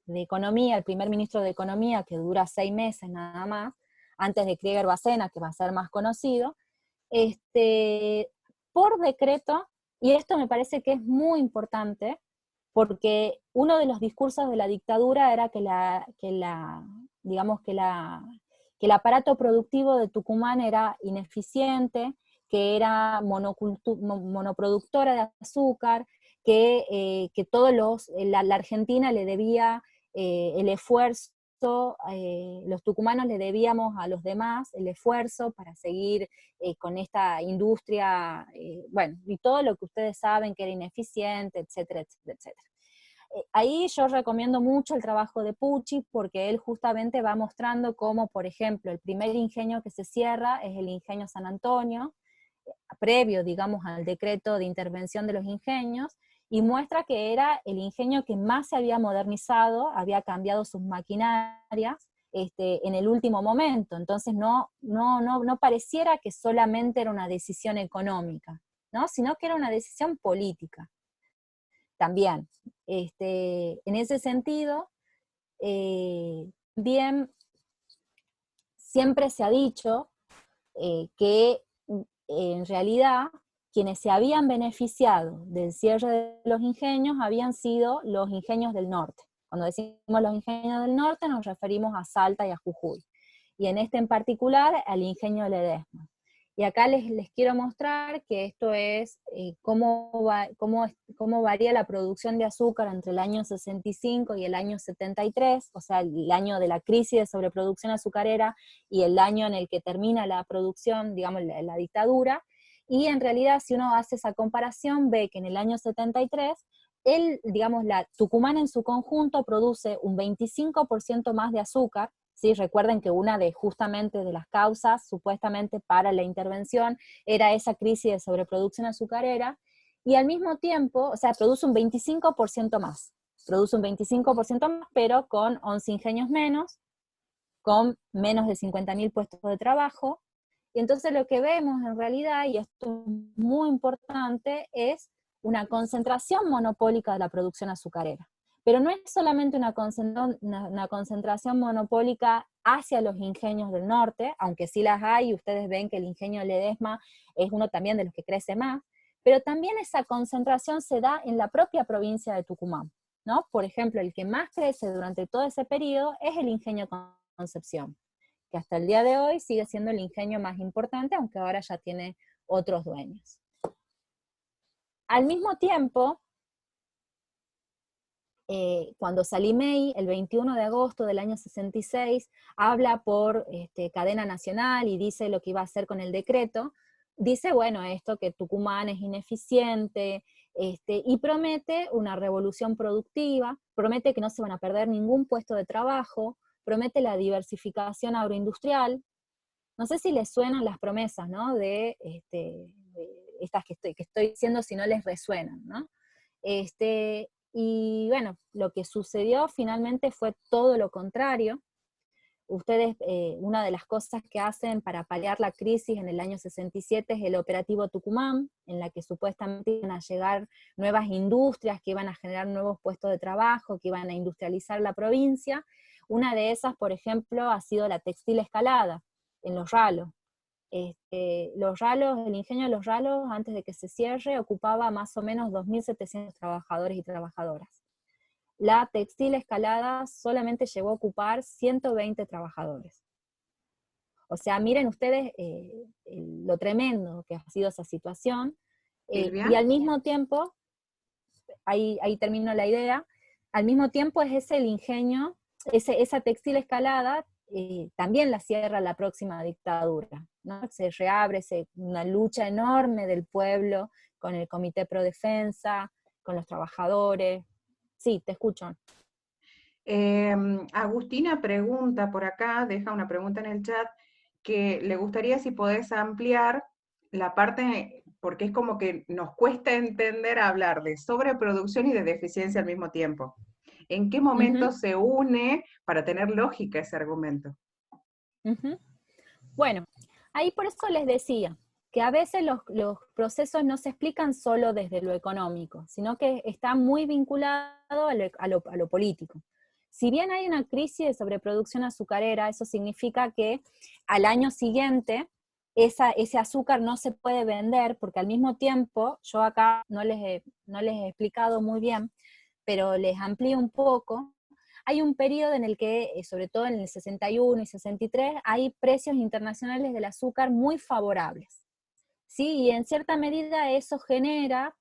Economía, el primer ministro de Economía, que dura 6 meses nada más, antes de Krieger Bacena, que va a ser más conocido, por decreto, y esto me parece que es muy importante, porque uno de los discursos de la dictadura era que el aparato productivo de Tucumán era ineficiente, que era monoproductora de azúcar, que la Argentina le debía el esfuerzo, los tucumanos le debíamos a los demás el esfuerzo para seguir con esta industria, bueno, y todo lo que ustedes saben que era ineficiente, etcétera, etcétera, etcétera. Ahí yo recomiendo mucho el trabajo de Pucci, porque él justamente va mostrando cómo, por ejemplo, el primer ingenio que se cierra es el ingenio San Antonio, previo, digamos, al decreto de intervención de los ingenios, y muestra que era el ingenio que más se había modernizado, había cambiado sus maquinarias en el último momento. Entonces no pareciera que solamente era una decisión económica, ¿no? Sino que era una decisión política también. En ese sentido, bien, siempre se ha dicho que en realidad quienes se habían beneficiado del cierre de los ingenios habían sido los ingenios del norte. Cuando decimos los ingenios del norte nos referimos a Salta y a Jujuy, y en en particular al ingenio Ledesma. Y acá les quiero mostrar que esto es cómo varía la producción de azúcar entre el año 65 y el año 73, o sea, el año de la crisis de sobreproducción azucarera y el año en el que termina la producción, digamos, la dictadura. Y en realidad, si uno hace esa comparación, ve que en el año 73, la Tucumán en su conjunto produce un 25% más de azúcar. ¿Sí? Recuerden que una justamente de las causas, supuestamente para la intervención, era esa crisis de sobreproducción azucarera, y al mismo tiempo, o sea, produce un 25% más, pero con 11 ingenios menos, con menos de 50.000 puestos de trabajo, y entonces lo que vemos en realidad, y esto es muy importante, es una concentración monopólica de la producción azucarera. Pero no es solamente una concentración monopólica hacia los ingenios del norte, aunque sí las hay, y ustedes ven que el ingenio Ledesma es uno también de los que crece más, pero también esa concentración se da en la propia provincia de Tucumán, ¿no? Por ejemplo, el que más crece durante todo ese periodo es el ingenio Concepción, que hasta el día de hoy sigue siendo el ingenio más importante, aunque ahora ya tiene otros dueños. Al mismo tiempo, cuando Salimey, el 21 de agosto del año 66, habla por cadena nacional y dice lo que iba a hacer con el decreto, dice, bueno, esto que Tucumán es ineficiente, y promete una revolución productiva, promete que no se van a perder ningún puesto de trabajo, promete la diversificación agroindustrial. No sé si les suenan las promesas, ¿no? De estas que estoy diciendo, si no les resuenan, ¿no? Y bueno, lo que sucedió finalmente fue todo lo contrario, ustedes, una de las cosas que hacen para paliar la crisis en el año 67 es el operativo Tucumán, en la que supuestamente iban a llegar nuevas industrias, que iban a generar nuevos puestos de trabajo, que iban a industrializar la provincia. Una de esas, por ejemplo, ha sido la textil escalada, en Los Ralos. Los Ralos, el ingenio de Los Ralos, antes de que se cierre, ocupaba más o menos 2.700 trabajadores y trabajadoras. La textil escalada solamente llegó a ocupar 120 trabajadores. O sea, miren ustedes lo tremendo que ha sido esa situación, y al mismo tiempo, ahí termino la idea, al mismo tiempo es ese el ingenio, esa textil escalada, también la cierra la próxima dictadura, ¿no? Se reabre una lucha enorme del pueblo con el Comité Pro Defensa, con los trabajadores. Sí, te escucho. Agustina pregunta por acá, deja una pregunta en el chat, que le gustaría si podés ampliar la parte, porque es como que nos cuesta entender hablar de sobreproducción y de deficiencia al mismo tiempo. ¿En qué momento se une para tener lógica ese argumento? Bueno, ahí por eso les decía, que a veces los procesos no se explican solo desde lo económico, sino que está muy vinculado a lo político. Si bien hay una crisis de sobreproducción azucarera, eso significa que al año siguiente ese azúcar no se puede vender, porque al mismo tiempo, yo acá no les he explicado muy bien, pero les amplío un poco. Hay un periodo en el que, sobre todo en el 61 y 63, hay precios internacionales del azúcar muy favorables. ¿Sí? Y en cierta medida eso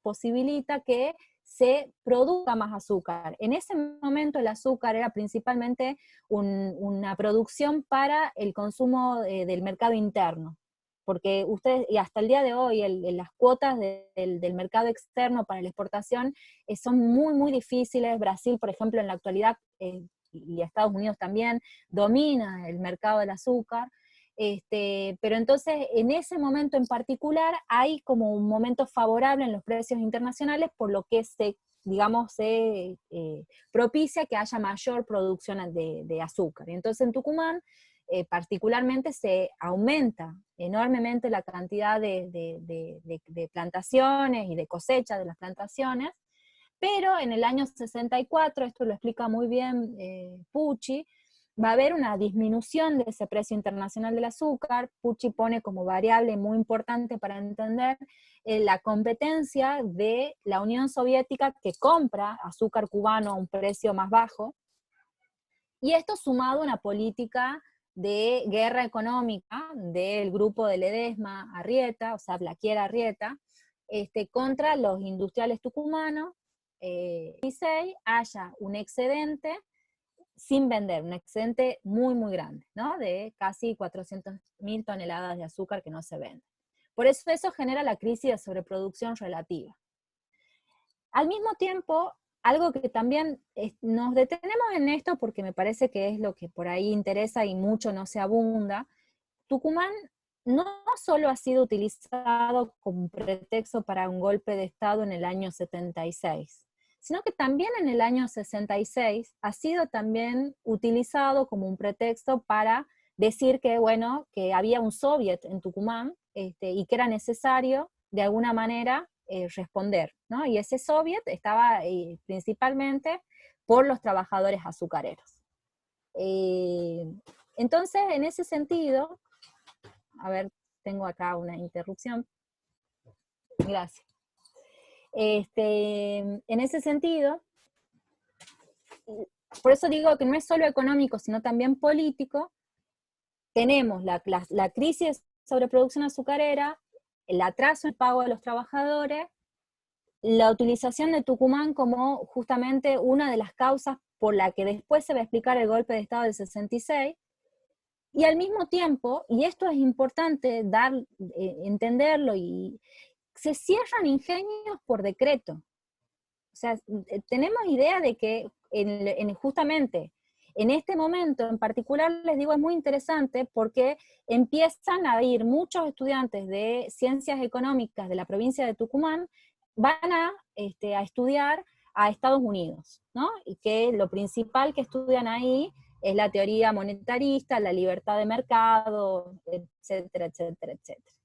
posibilita que se produzca más azúcar. En ese momento el azúcar era principalmente una producción para el consumo del mercado interno, porque ustedes, y hasta el día de hoy, las cuotas del mercado externo para la exportación son muy, muy difíciles. Brasil, por ejemplo, en la actualidad, y Estados Unidos también, domina el mercado del azúcar. Pero entonces, en ese momento en particular, hay como un momento favorable en los precios internacionales, por lo que se propicia que haya mayor producción de azúcar. Entonces en Tucumán, particularmente, se aumenta enormemente la cantidad de plantaciones y de cosecha de las plantaciones, pero en el año 64, esto lo explica muy bien Pucci, va a haber una disminución de ese precio internacional del azúcar. Pucci pone como variable muy importante para entender la competencia de la Unión Soviética, que compra azúcar cubano a un precio más bajo, y esto sumado a una política de guerra económica del grupo de Ledesma Arrieta, o sea, Blaquier Arrieta, contra los industriales tucumanos. 16 haya un excedente sin vender, un excedente muy, muy grande, ¿no? De casi 400.000 toneladas de azúcar que no se venden. Por eso genera la crisis de sobreproducción relativa. Al mismo tiempo, algo que también nos detenemos en esto, porque me parece que es lo que por ahí interesa y mucho no se abunda, Tucumán no solo ha sido utilizado como pretexto para un golpe de Estado en el año 76, sino que también en el año 66 ha sido también utilizado como un pretexto para decir que, bueno, que había un soviet en Tucumán, y que era necesario, de alguna manera, responder, ¿no? Y ese soviet estaba principalmente por los trabajadores azucareros. Entonces, en ese sentido, a ver, tengo acá una interrupción. Gracias. En ese sentido, por eso digo que no es solo económico, sino también político. Tenemos la crisis de sobreproducción azucarera, el atraso en el pago de los trabajadores, la utilización de Tucumán como justamente una de las causas por la que después se va a explicar el golpe de Estado del 66, y al mismo tiempo, y esto es importante entenderlo, y se cierran ingenios por decreto. O sea, tenemos idea de que justamente en este momento en particular, les digo, es muy interesante porque empiezan a ir muchos estudiantes de ciencias económicas de la provincia de Tucumán, van a estudiar a Estados Unidos, ¿no? Y que lo principal que estudian ahí es la teoría monetarista, la libertad de mercado, etcétera, etcétera, etcétera.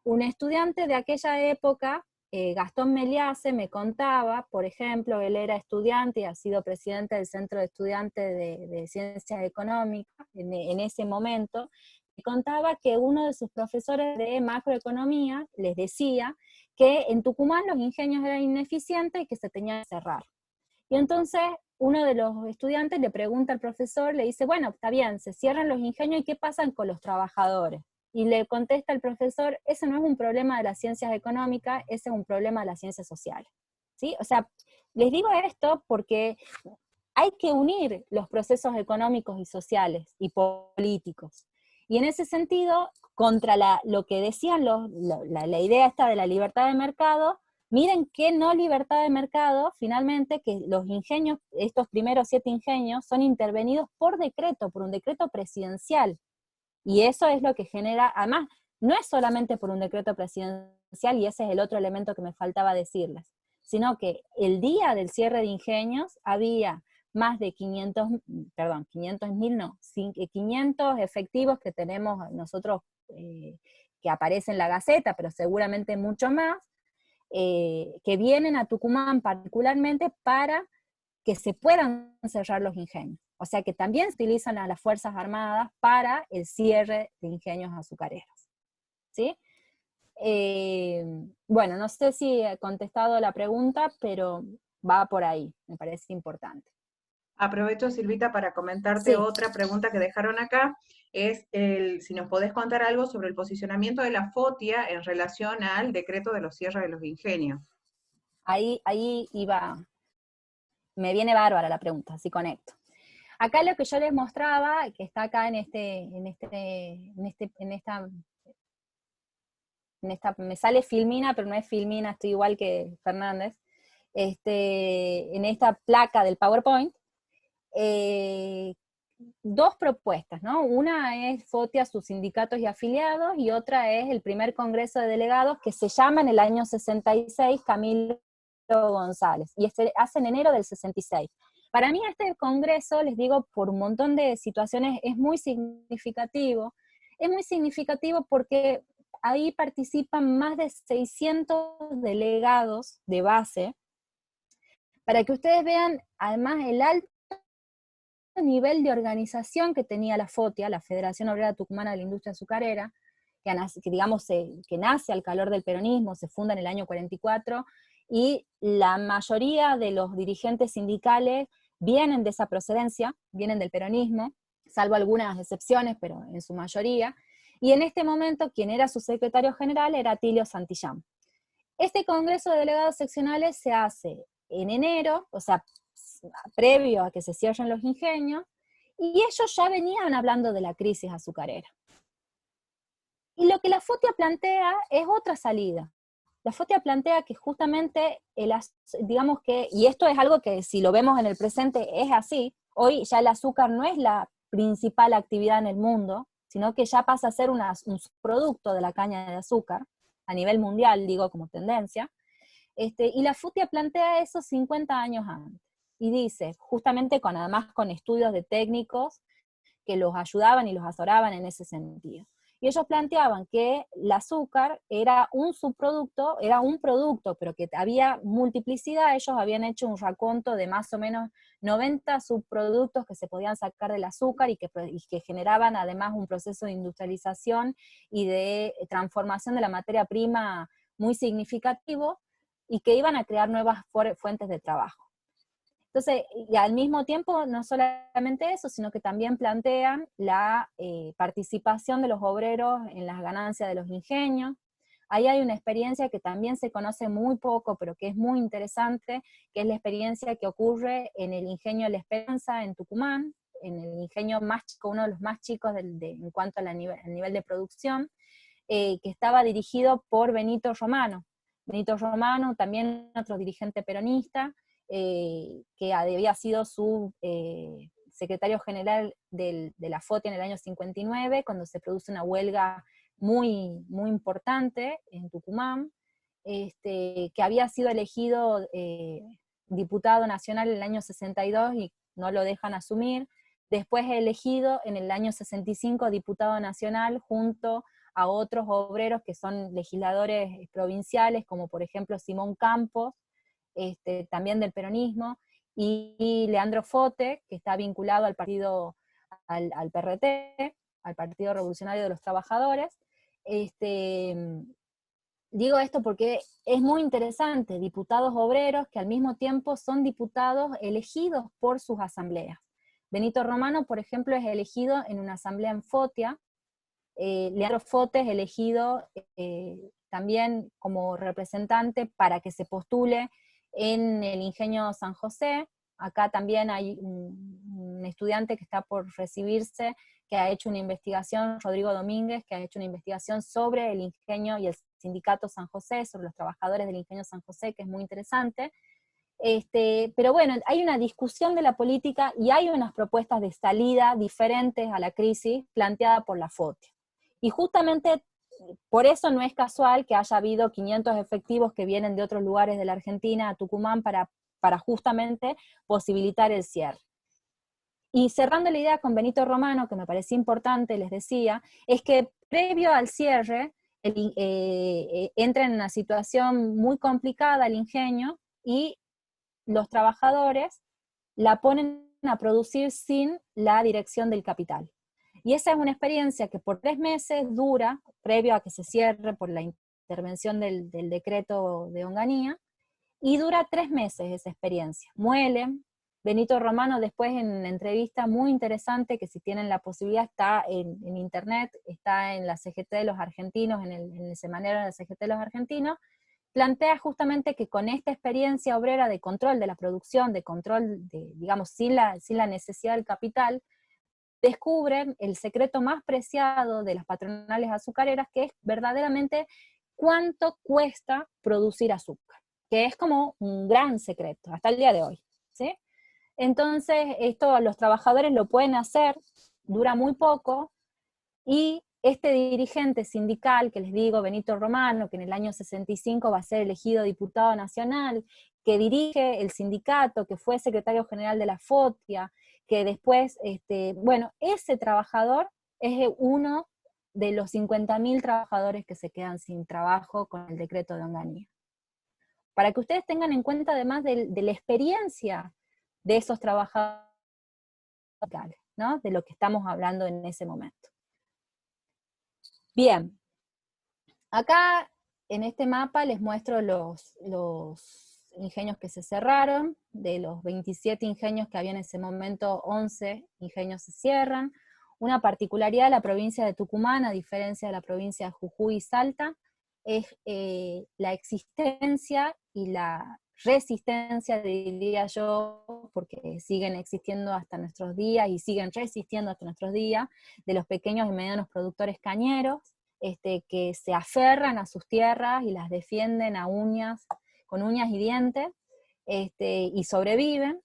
Un estudiante de aquella época, Gastón Meliace, me contaba, por ejemplo, él era estudiante y ha sido presidente del Centro de Estudiantes de Ciencias Económicas en ese momento, me contaba que uno de sus profesores de macroeconomía les decía que en Tucumán los ingenios eran ineficientes y que se tenían que cerrar. Y entonces uno de los estudiantes le pregunta al profesor, le dice, bueno, está bien, se cierran los ingenios, ¿y qué pasa con los trabajadores? Y le contesta el profesor, ese no es un problema de las ciencias económicas, ese es un problema de las ciencias sociales. ¿Sí? O sea, les digo esto porque hay que unir los procesos económicos y sociales y políticos. Y en ese sentido, contra lo que decían la idea esta de la libertad de mercado, miren qué no libertad de mercado, finalmente, que los ingenios, estos primeros 7 ingenios, son intervenidos por decreto, por un decreto presidencial. Y eso es lo que genera, además, no es solamente por un decreto presidencial, y ese es el otro elemento que me faltaba decirles, sino que el día del cierre de ingenios había más de 500 efectivos que tenemos nosotros, que aparecen en la Gaceta, pero seguramente mucho más, que vienen a Tucumán particularmente para que se puedan cerrar los ingenios. O sea que también se utilizan a las Fuerzas Armadas para el cierre de ingenios azucareros. ¿Sí? Bueno, no sé si he contestado la pregunta, pero va por ahí, me parece importante. Aprovecho, Silvita, para comentarte Sí. otra pregunta que dejaron acá, es si nos podés contar algo sobre el posicionamiento de la FOTIA en relación al decreto de los cierres de los ingenios. Ahí iba, me viene bárbara la pregunta, así conecto. Acá lo que yo les mostraba, que está acá en esta, me sale Filmina, pero no es Filmina, estoy igual que Fernández, en esta placa del PowerPoint, dos propuestas, ¿no? Una es FOTIA, sus sindicatos y afiliados, y otra es el primer congreso de delegados, que se llama en el año 66 Camilo González, y hace en enero del 66. Para mí este congreso, les digo, por un montón de situaciones, es muy significativo. Es muy significativo porque ahí participan más de 600 delegados de base, para que ustedes vean, además, el alto nivel de organización que tenía la FOTIA, la Federación Obrera Tucumana de la Industria Azucarera, que nace al calor del peronismo, se funda en el año 44, y la mayoría de los dirigentes sindicales vienen de esa procedencia, vienen del peronismo, salvo algunas excepciones, pero en su mayoría, y en este momento quien era su secretario general era Atilio Santillán. Este Congreso de Delegados Seccionales se hace en enero, o sea, previo a que se cierren los ingenios, y ellos ya venían hablando de la crisis azucarera. Y lo que la FOTIA plantea es otra salida. La FOTIA plantea que justamente, digamos que, y esto es algo que si lo vemos en el presente es así, hoy ya el azúcar no es la principal actividad en el mundo, sino que ya pasa a ser un producto de la caña de azúcar, a nivel mundial, digo, como tendencia, y la FOTIA plantea eso 50 años antes, y dice, justamente además con estudios de técnicos que los ayudaban y los asesoraban en ese sentido. Y ellos planteaban que el azúcar era un subproducto, era un producto, pero que había multiplicidad. Ellos habían hecho un raconto de más o menos 90 subproductos que se podían sacar del azúcar y que generaban además un proceso de industrialización y de transformación de la materia prima muy significativo, y que iban a crear nuevas fuentes de trabajo. Entonces, y al mismo tiempo, no solamente eso, sino que también plantean la participación de los obreros en las ganancias de los ingenios. Ahí hay una experiencia que también se conoce muy poco, pero que es muy interesante, que es la experiencia que ocurre en el ingenio La Esperanza en Tucumán, en el ingenio más chico, uno de los más chicos en cuanto al nivel de producción, que estaba dirigido por Benito Romano. Benito Romano, también otro dirigente peronista, que había sido su secretario general de la FOTIA en el año 59, cuando se produce una huelga muy, muy importante en Tucumán, que había sido elegido diputado nacional en el año 62 y no lo dejan asumir, después elegido en el año 65 diputado nacional junto a otros obreros que son legisladores provinciales, como por ejemplo Simón Campos, también del peronismo, y Leandro Fote, que está vinculado al partido, al PRT, al Partido Revolucionario de los Trabajadores. Digo esto porque es muy interesante, diputados obreros que al mismo tiempo son diputados elegidos por sus asambleas. Benito Romano, por ejemplo, es elegido en una asamblea en Fotia. Leandro Fote es elegido también como representante para que se postule en el Ingenio San José. Acá también hay un estudiante que está por recibirse, que ha hecho una investigación, Rodrigo Domínguez, que ha hecho una investigación sobre el ingenio y el sindicato San José, sobre los trabajadores del Ingenio San José, que es muy interesante. Pero bueno, hay una discusión de la política y hay unas propuestas de salida diferentes a la crisis planteada por la FOTE. Y justamente por eso no es casual que haya habido 500 efectivos que vienen de otros lugares de la Argentina a Tucumán para justamente posibilitar el cierre. Y cerrando la idea con Benito Romano, que me parecía importante, les decía, es que previo al cierre, entra en una situación muy complicada el ingenio, y los trabajadores la ponen a producir sin la dirección del capital. Y esa es una experiencia que por 3 meses dura, previo a que se cierre por la intervención del decreto de Onganía, y dura 3 meses esa experiencia. Muelen. Benito Romano después en una entrevista muy interesante, que si tienen la posibilidad está en internet, está en la CGT de los argentinos, en el semanario de la CGT de los argentinos, plantea justamente que con esta experiencia obrera de control de la producción, de control, digamos, sin la necesidad del capital, descubren el secreto más preciado de las patronales azucareras, que es verdaderamente cuánto cuesta producir azúcar, que es como un gran secreto, hasta el día de hoy, ¿sí? Entonces, esto los trabajadores lo pueden hacer, dura muy poco, y este dirigente sindical, que les digo, Benito Romano, que en el año 65 va a ser elegido diputado nacional, que dirige el sindicato, que fue secretario general de la FOTIA, que después, bueno, ese trabajador es uno de los 50.000 trabajadores que se quedan sin trabajo con el decreto de Onganía. Para que ustedes tengan en cuenta además de la experiencia de esos trabajadores, ¿no? De lo que estamos hablando en ese momento. Bien, acá en este mapa les muestro los ingenios que se cerraron. De los 27 ingenios que había en ese momento, 11 ingenios se cierran. Una particularidad de la provincia de Tucumán, a diferencia de la provincia de Jujuy y Salta, es la existencia y la resistencia, diría yo, porque siguen existiendo hasta nuestros días y siguen resistiendo hasta nuestros días, de los pequeños y medianos productores cañeros, que se aferran a sus tierras y las defienden con uñas y dientes, y sobreviven,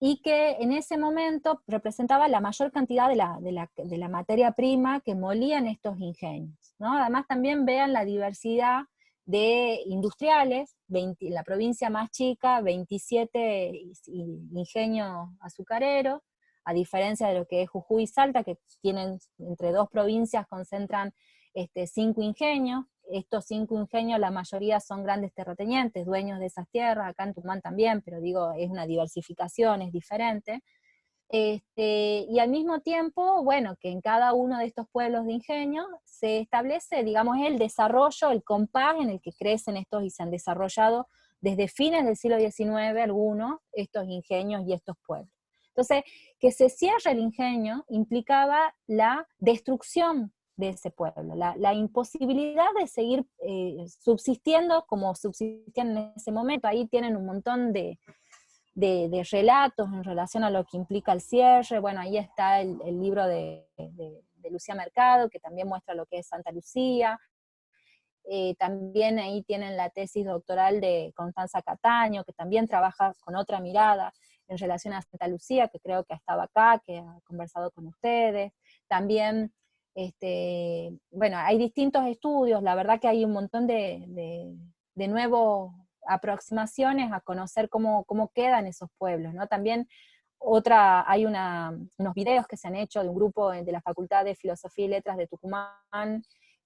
y que en ese momento representaba la mayor cantidad de la materia prima que molían estos ingenios, ¿no? Además también vean la diversidad de industriales, la provincia más chica, 27 ingenios azucareros, a diferencia de lo que es Jujuy y Salta, que tienen entre 2 provincias, concentran 5 ingenios. Estos 5 ingenios, la mayoría son grandes terratenientes, dueños de esas tierras, acá en Tucumán también, pero digo, es una diversificación, es diferente. Y al mismo tiempo, bueno, que en cada uno de estos pueblos de ingenios se establece, digamos, el desarrollo, el compás en el que crecen estos y se han desarrollado desde fines del siglo XIX algunos, estos ingenios y estos pueblos. Entonces, que se cierre el ingenio implicaba la destrucción de ese pueblo, la imposibilidad de seguir subsistiendo como subsistían en ese momento. Ahí tienen un montón de relatos en relación a lo que implica el cierre. Bueno, ahí está el libro de Lucía Mercado, que también muestra lo que es Santa Lucía. También ahí tienen la tesis doctoral de Constanza Cataño, que también trabaja con otra mirada en relación a Santa Lucía, que creo que estaba acá, que ha conversado con ustedes. También, bueno, hay distintos estudios, la verdad que hay un montón de nuevos aproximaciones a conocer cómo quedan esos pueblos, ¿no? También hay unos videos que se han hecho de un grupo de la Facultad de Filosofía y Letras de Tucumán,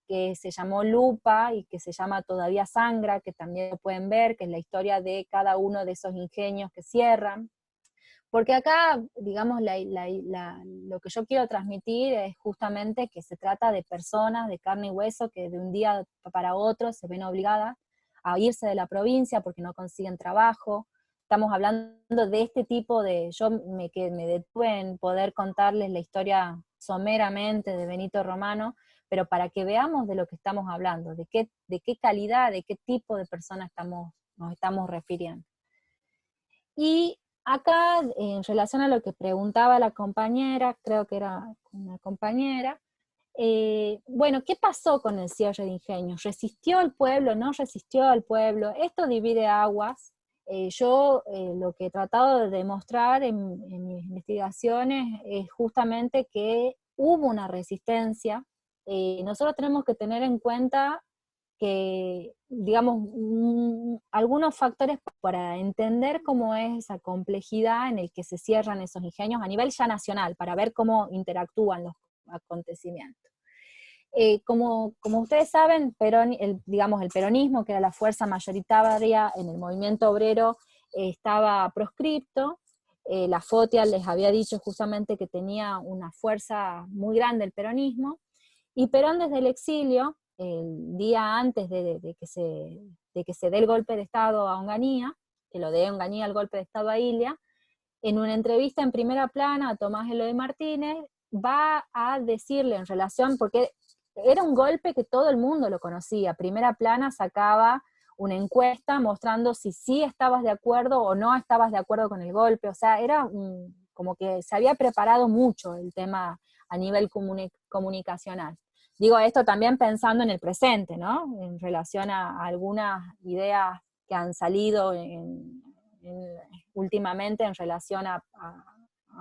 que se llamó Lupa y que se llama Todavía Sangra, que también lo pueden ver, que es la historia de cada uno de esos ingenios que cierran. Porque acá, digamos, lo que yo quiero transmitir es justamente que se trata de personas de carne y hueso que de un día para otro se ven obligadas a irse de la provincia porque no consiguen trabajo. Estamos hablando de este tipo yo me detuve en poder contarles la historia someramente de Benito Romano, pero para que veamos de lo que estamos hablando, de qué calidad, de qué tipo de personas nos estamos refiriendo. Y acá, en relación a lo que preguntaba la compañera, creo que era una compañera, bueno, ¿qué pasó con el cierre de ingenios? ¿Resistió el pueblo? ¿No resistió al pueblo? Esto divide aguas. Yo lo que he tratado de demostrar en mis investigaciones es justamente que hubo una resistencia. Nosotros tenemos que tener en cuenta que, digamos, algunos factores para entender cómo es esa complejidad en el que se cierran esos ingenios a nivel ya nacional, para ver cómo interactúan los acontecimientos. Como ustedes saben, digamos, el peronismo, que era la fuerza mayoritaria en el movimiento obrero, estaba proscripto. La FOTIA les había dicho justamente que tenía una fuerza muy grande el peronismo, y Perón desde el exilio, el día antes de que se dé el golpe de Estado a Onganía, que lo dé Onganía el golpe de Estado a Ilia, en una entrevista en primera plana a Tomás Eloy Martínez, va a decirle en relación, porque era un golpe que todo el mundo lo conocía, primera plana sacaba una encuesta mostrando si sí estabas de acuerdo o no estabas de acuerdo con el golpe, o sea, era como que se había preparado mucho el tema a nivel comunicacional. Digo esto también pensando en el presente, ¿no? En relación a algunas ideas que han salido últimamente en relación a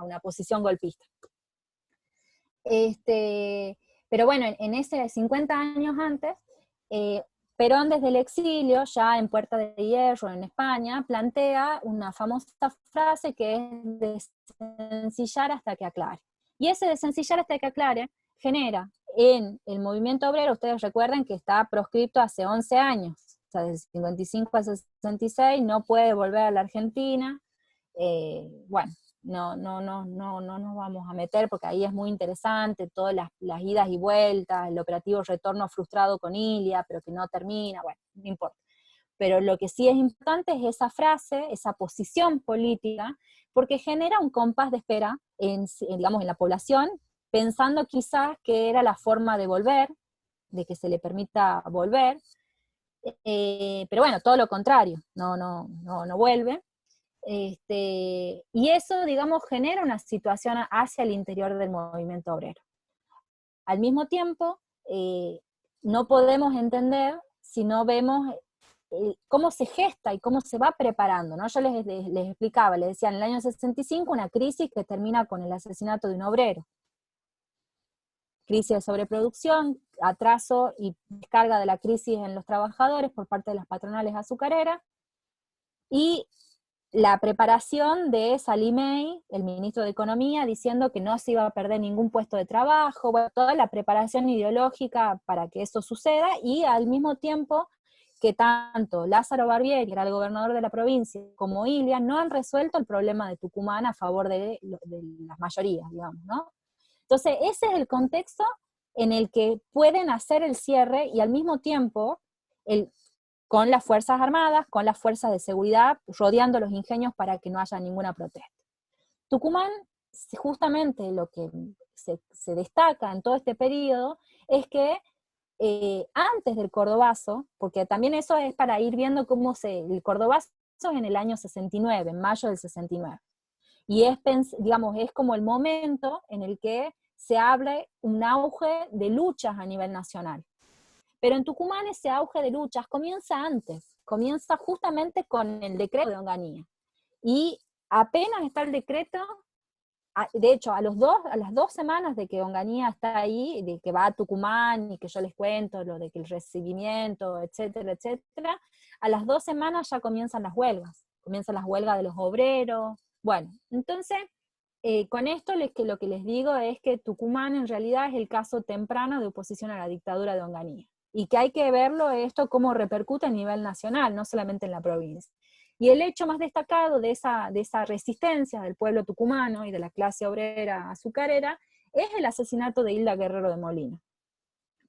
una posición golpista. Pero bueno, en ese 50 años antes, Perón desde el exilio, ya en Puerta de Hierro, en España, plantea una famosa frase que es desencillar hasta que aclare. Y ese desencillar hasta que aclare genera en el movimiento obrero, ustedes recuerden que está proscripto hace 11 años, o sea, desde 55 a 66, no puede volver a la Argentina. Bueno, no nos vamos a meter porque ahí es muy interesante, todas las idas y vueltas, el operativo retorno frustrado con Ilia, pero que no termina, bueno, no importa. Pero lo que sí es importante es esa frase, esa posición política, porque genera un compás de espera digamos, en la población, pensando quizás que era la forma de volver, de que se le permita volver, pero bueno, todo lo contrario, no vuelve. Y eso, digamos, genera una situación hacia el interior del movimiento obrero. Al mismo tiempo, no podemos entender si no vemos cómo se gesta y cómo se va preparando, ¿no? Yo les explicaba, les decía, en el año 65 una crisis que termina con el asesinato de un obrero. Crisis de sobreproducción, atraso y descarga de la crisis en los trabajadores por parte de las patronales azucareras, y la preparación de Salim Bey, el ministro de Economía, diciendo que no se iba a perder ningún puesto de trabajo, bueno, toda la preparación ideológica para que eso suceda, y al mismo tiempo que tanto Lázaro Barbieri, que era el gobernador de la provincia, como Ilia, no han resuelto el problema de Tucumán a favor de las mayorías, digamos, ¿no? Entonces, ese es el contexto en el que pueden hacer el cierre, y al mismo tiempo, con las Fuerzas Armadas, con las fuerzas de seguridad, rodeando los ingenios para que no haya ninguna protesta. Tucumán, justamente lo que se destaca en todo este periodo, es que antes del Cordobazo, porque también eso es para ir viendo cómo el Cordobazo es en el año 69, en mayo del 69, y digamos, es como el momento en el que se abre un auge de luchas a nivel nacional. Pero en Tucumán ese auge de luchas comienza antes, comienza justamente con el decreto de Onganía. Y apenas está el decreto, de hecho, a las 2 semanas de que Onganía está ahí, de que va a Tucumán, y que yo les cuento lo de que el recibimiento, etcétera, etcétera, a las 2 semanas ya comienzan las huelgas de los obreros. Bueno, entonces Con esto lo que les digo es que Tucumán en realidad es el caso temprano de oposición a la dictadura de Onganía, y que hay que verlo esto cómo repercute a nivel nacional, no solamente en la provincia. Y el hecho más destacado de esa resistencia del pueblo tucumano y de la clase obrera azucarera es el asesinato de Hilda Guerrero de Molina.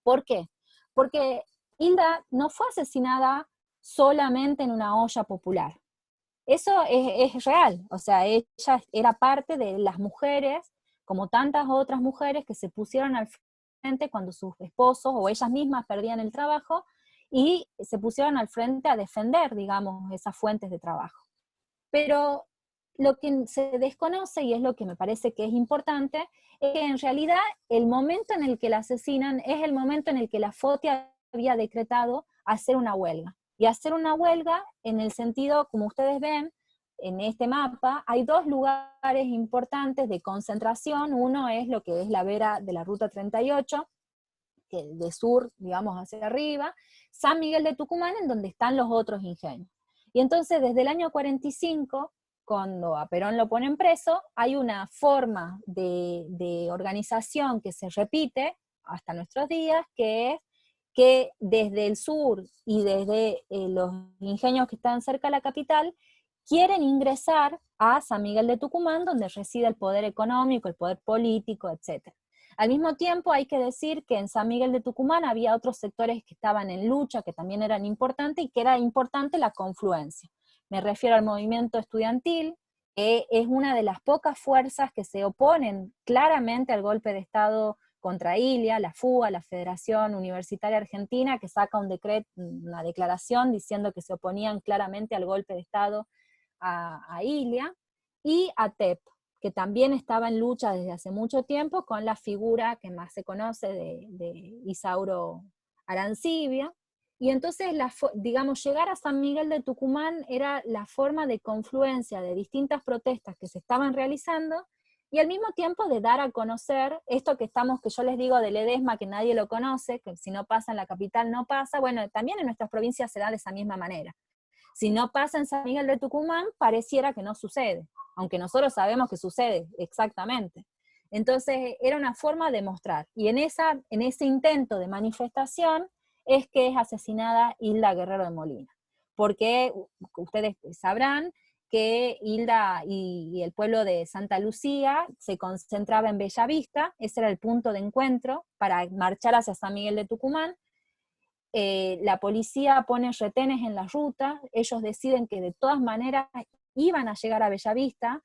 ¿Por qué? Porque Hilda no fue asesinada solamente en una olla popular. Eso es real, o sea, ella era parte de las mujeres, como tantas otras mujeres que se pusieron al frente cuando sus esposos o ellas mismas perdían el trabajo, y se pusieron al frente a defender, digamos, esas fuentes de trabajo. Pero lo que se desconoce, y es lo que me parece que es importante, es que en realidad el momento en el que la asesinan es el momento en el que la FOTI había decretado hacer una huelga. Y hacer una huelga en el sentido, como ustedes ven, en este mapa, hay dos lugares importantes de concentración. Uno es lo que es la vera de la Ruta 38, que de sur, digamos, hacia arriba, San Miguel de Tucumán, en donde están los otros ingenios. Y entonces, desde el año 45, cuando a Perón lo ponen preso, hay una forma de organización que se repite hasta nuestros días, que es que desde el sur y desde los ingenios que están cerca de la capital, quieren ingresar a San Miguel de Tucumán, donde reside el poder económico, el poder político, etc. Al mismo tiempo hay que decir que en San Miguel de Tucumán había otros sectores que estaban en lucha, que también eran importantes, y que era importante la confluencia. Me refiero al movimiento estudiantil, que es una de las pocas fuerzas que se oponen claramente al golpe de Estado contra Ilia, la FUA, la Federación Universitaria Argentina, que saca un decreto, una declaración diciendo que se oponían claramente al golpe de Estado a Ilia, y a TEP, que también estaba en lucha desde hace mucho tiempo con la figura que más se conoce de Isauro Arancibia. Y entonces, digamos, llegar a San Miguel de Tucumán era la forma de confluencia de distintas protestas que se estaban realizando, y al mismo tiempo de dar a conocer esto que yo les digo del Ledesma, que nadie lo conoce, que si no pasa en la capital no pasa. Bueno, también en nuestras provincias se da de esa misma manera. Si no pasa en San Miguel de Tucumán, pareciera que no sucede, aunque nosotros sabemos que sucede exactamente. Entonces era una forma de mostrar, y en ese intento de manifestación es que es asesinada Hilda Guerrero de Molina, porque ustedes sabrán que Hilda y el pueblo de Santa Lucía se concentraba en Bellavista. Ese era el punto de encuentro para marchar hacia San Miguel de Tucumán. La policía pone retenes en la ruta, ellos deciden que de todas maneras iban a llegar a Bellavista,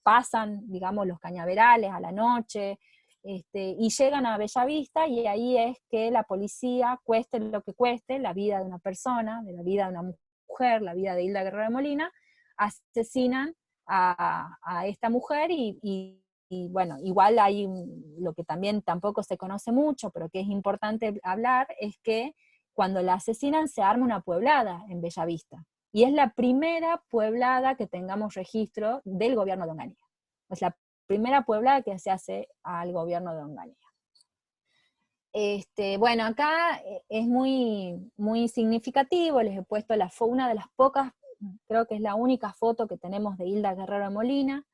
pasan, digamos, los cañaverales a la noche, y llegan a Bellavista, y ahí es que la policía, cueste lo que cueste, la vida de una persona, de la vida de una mujer, la vida de Hilda Guerrero de Molina, asesinan a esta mujer, y bueno, igual hay lo que también tampoco se conoce mucho, pero que es importante hablar, es que cuando la asesinan se arma una pueblada en Bellavista, y es la primera pueblada que tengamos registro del gobierno de Onganía. Es la primera pueblada que se hace al gobierno de Onganía. Bueno, acá es muy, muy significativo, les he puesto una de las pocas, creo que es la única foto que tenemos de Hilda Guerrero de Molina,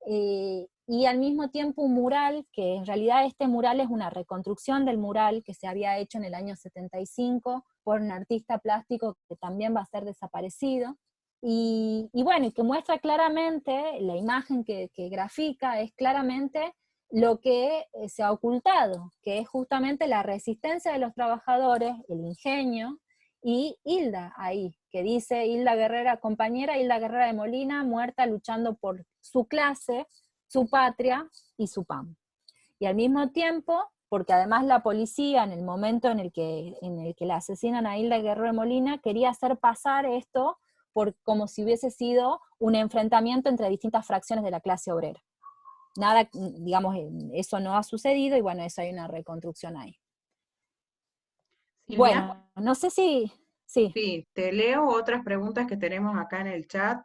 y al mismo tiempo un mural, que en realidad este mural es una reconstrucción del mural que se había hecho en el año 75 por un artista plástico que también va a ser desaparecido, y bueno, y que muestra claramente, la imagen que grafica es claramente lo que se ha ocultado, que es justamente la resistencia de los trabajadores, el ingenio, y Hilda ahí, que dice Hilda Guerrera, compañera Hilda Guerrera de Molina, muerta luchando por su clase, su patria y su pan. Y al mismo tiempo, porque además la policía, en el momento en el que la asesinan a Hilda Guerrero de Molina, quería hacer pasar esto como si hubiese sido un enfrentamiento entre distintas fracciones de la clase obrera. Nada, digamos, eso no ha sucedido, y bueno, eso hay una reconstrucción ahí. Silvia, bueno, no sé si... Sí, sí, te leo otras preguntas que tenemos acá en el chat,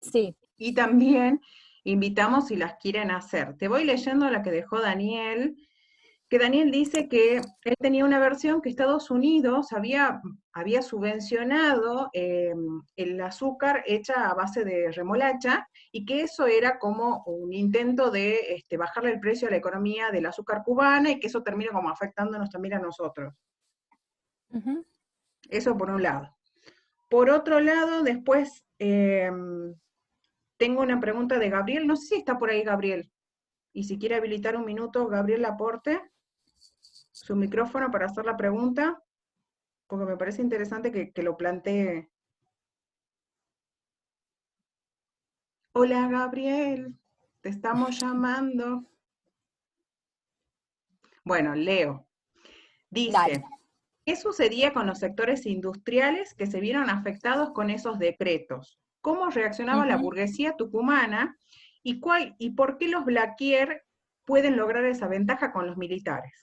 sí. y también invitamos si las quieren hacer. Te voy leyendo la que dejó Daniel, que Daniel dice que él tenía una versión que Estados Unidos había subvencionado el azúcar hecha a base de remolacha, y que eso era como un intento de bajarle el precio a la economía del azúcar cubana, y que eso termina como afectándonos también a nosotros. Ujú. Eso por un lado. Por otro lado, después tengo una pregunta de Gabriel, no sé si está por ahí Gabriel, y si quiere habilitar un minuto, Gabriel Laporte, su micrófono para hacer la pregunta, porque me parece interesante que lo plantee. Hola Gabriel, te estamos llamando. Bueno, Leo. Dale. Dice, ¿qué sucedía con los sectores industriales que se vieron afectados con esos decretos? ¿Cómo reaccionaba la Ujú. burguesía tucumana? ¿Y por qué los Blaquier pueden lograr esa ventaja con los militares?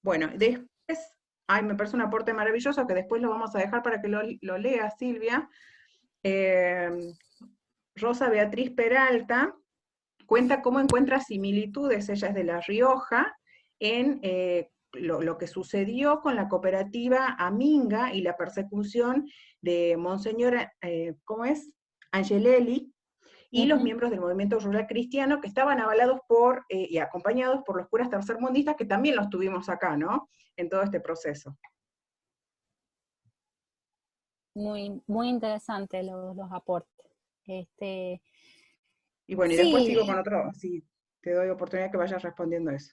Bueno, después, ay, me parece un aporte maravilloso que después lo vamos a dejar para que lo lea Silvia. Rosa Beatriz Peralta cuenta cómo encuentra similitudes, ella es de La Rioja, en lo que sucedió con la cooperativa Aminga y la persecución de Monseñor, ¿cómo es? Angelelli, y los Ujú. miembros del movimiento rural cristiano que estaban avalados por y acompañados por los curas tercermundistas, que también los tuvimos acá, ¿no? En todo este proceso. Muy, muy interesante los aportes. Este, Y bueno, y después sigo con sí, otro, si te doy oportunidad que vayas respondiendo eso.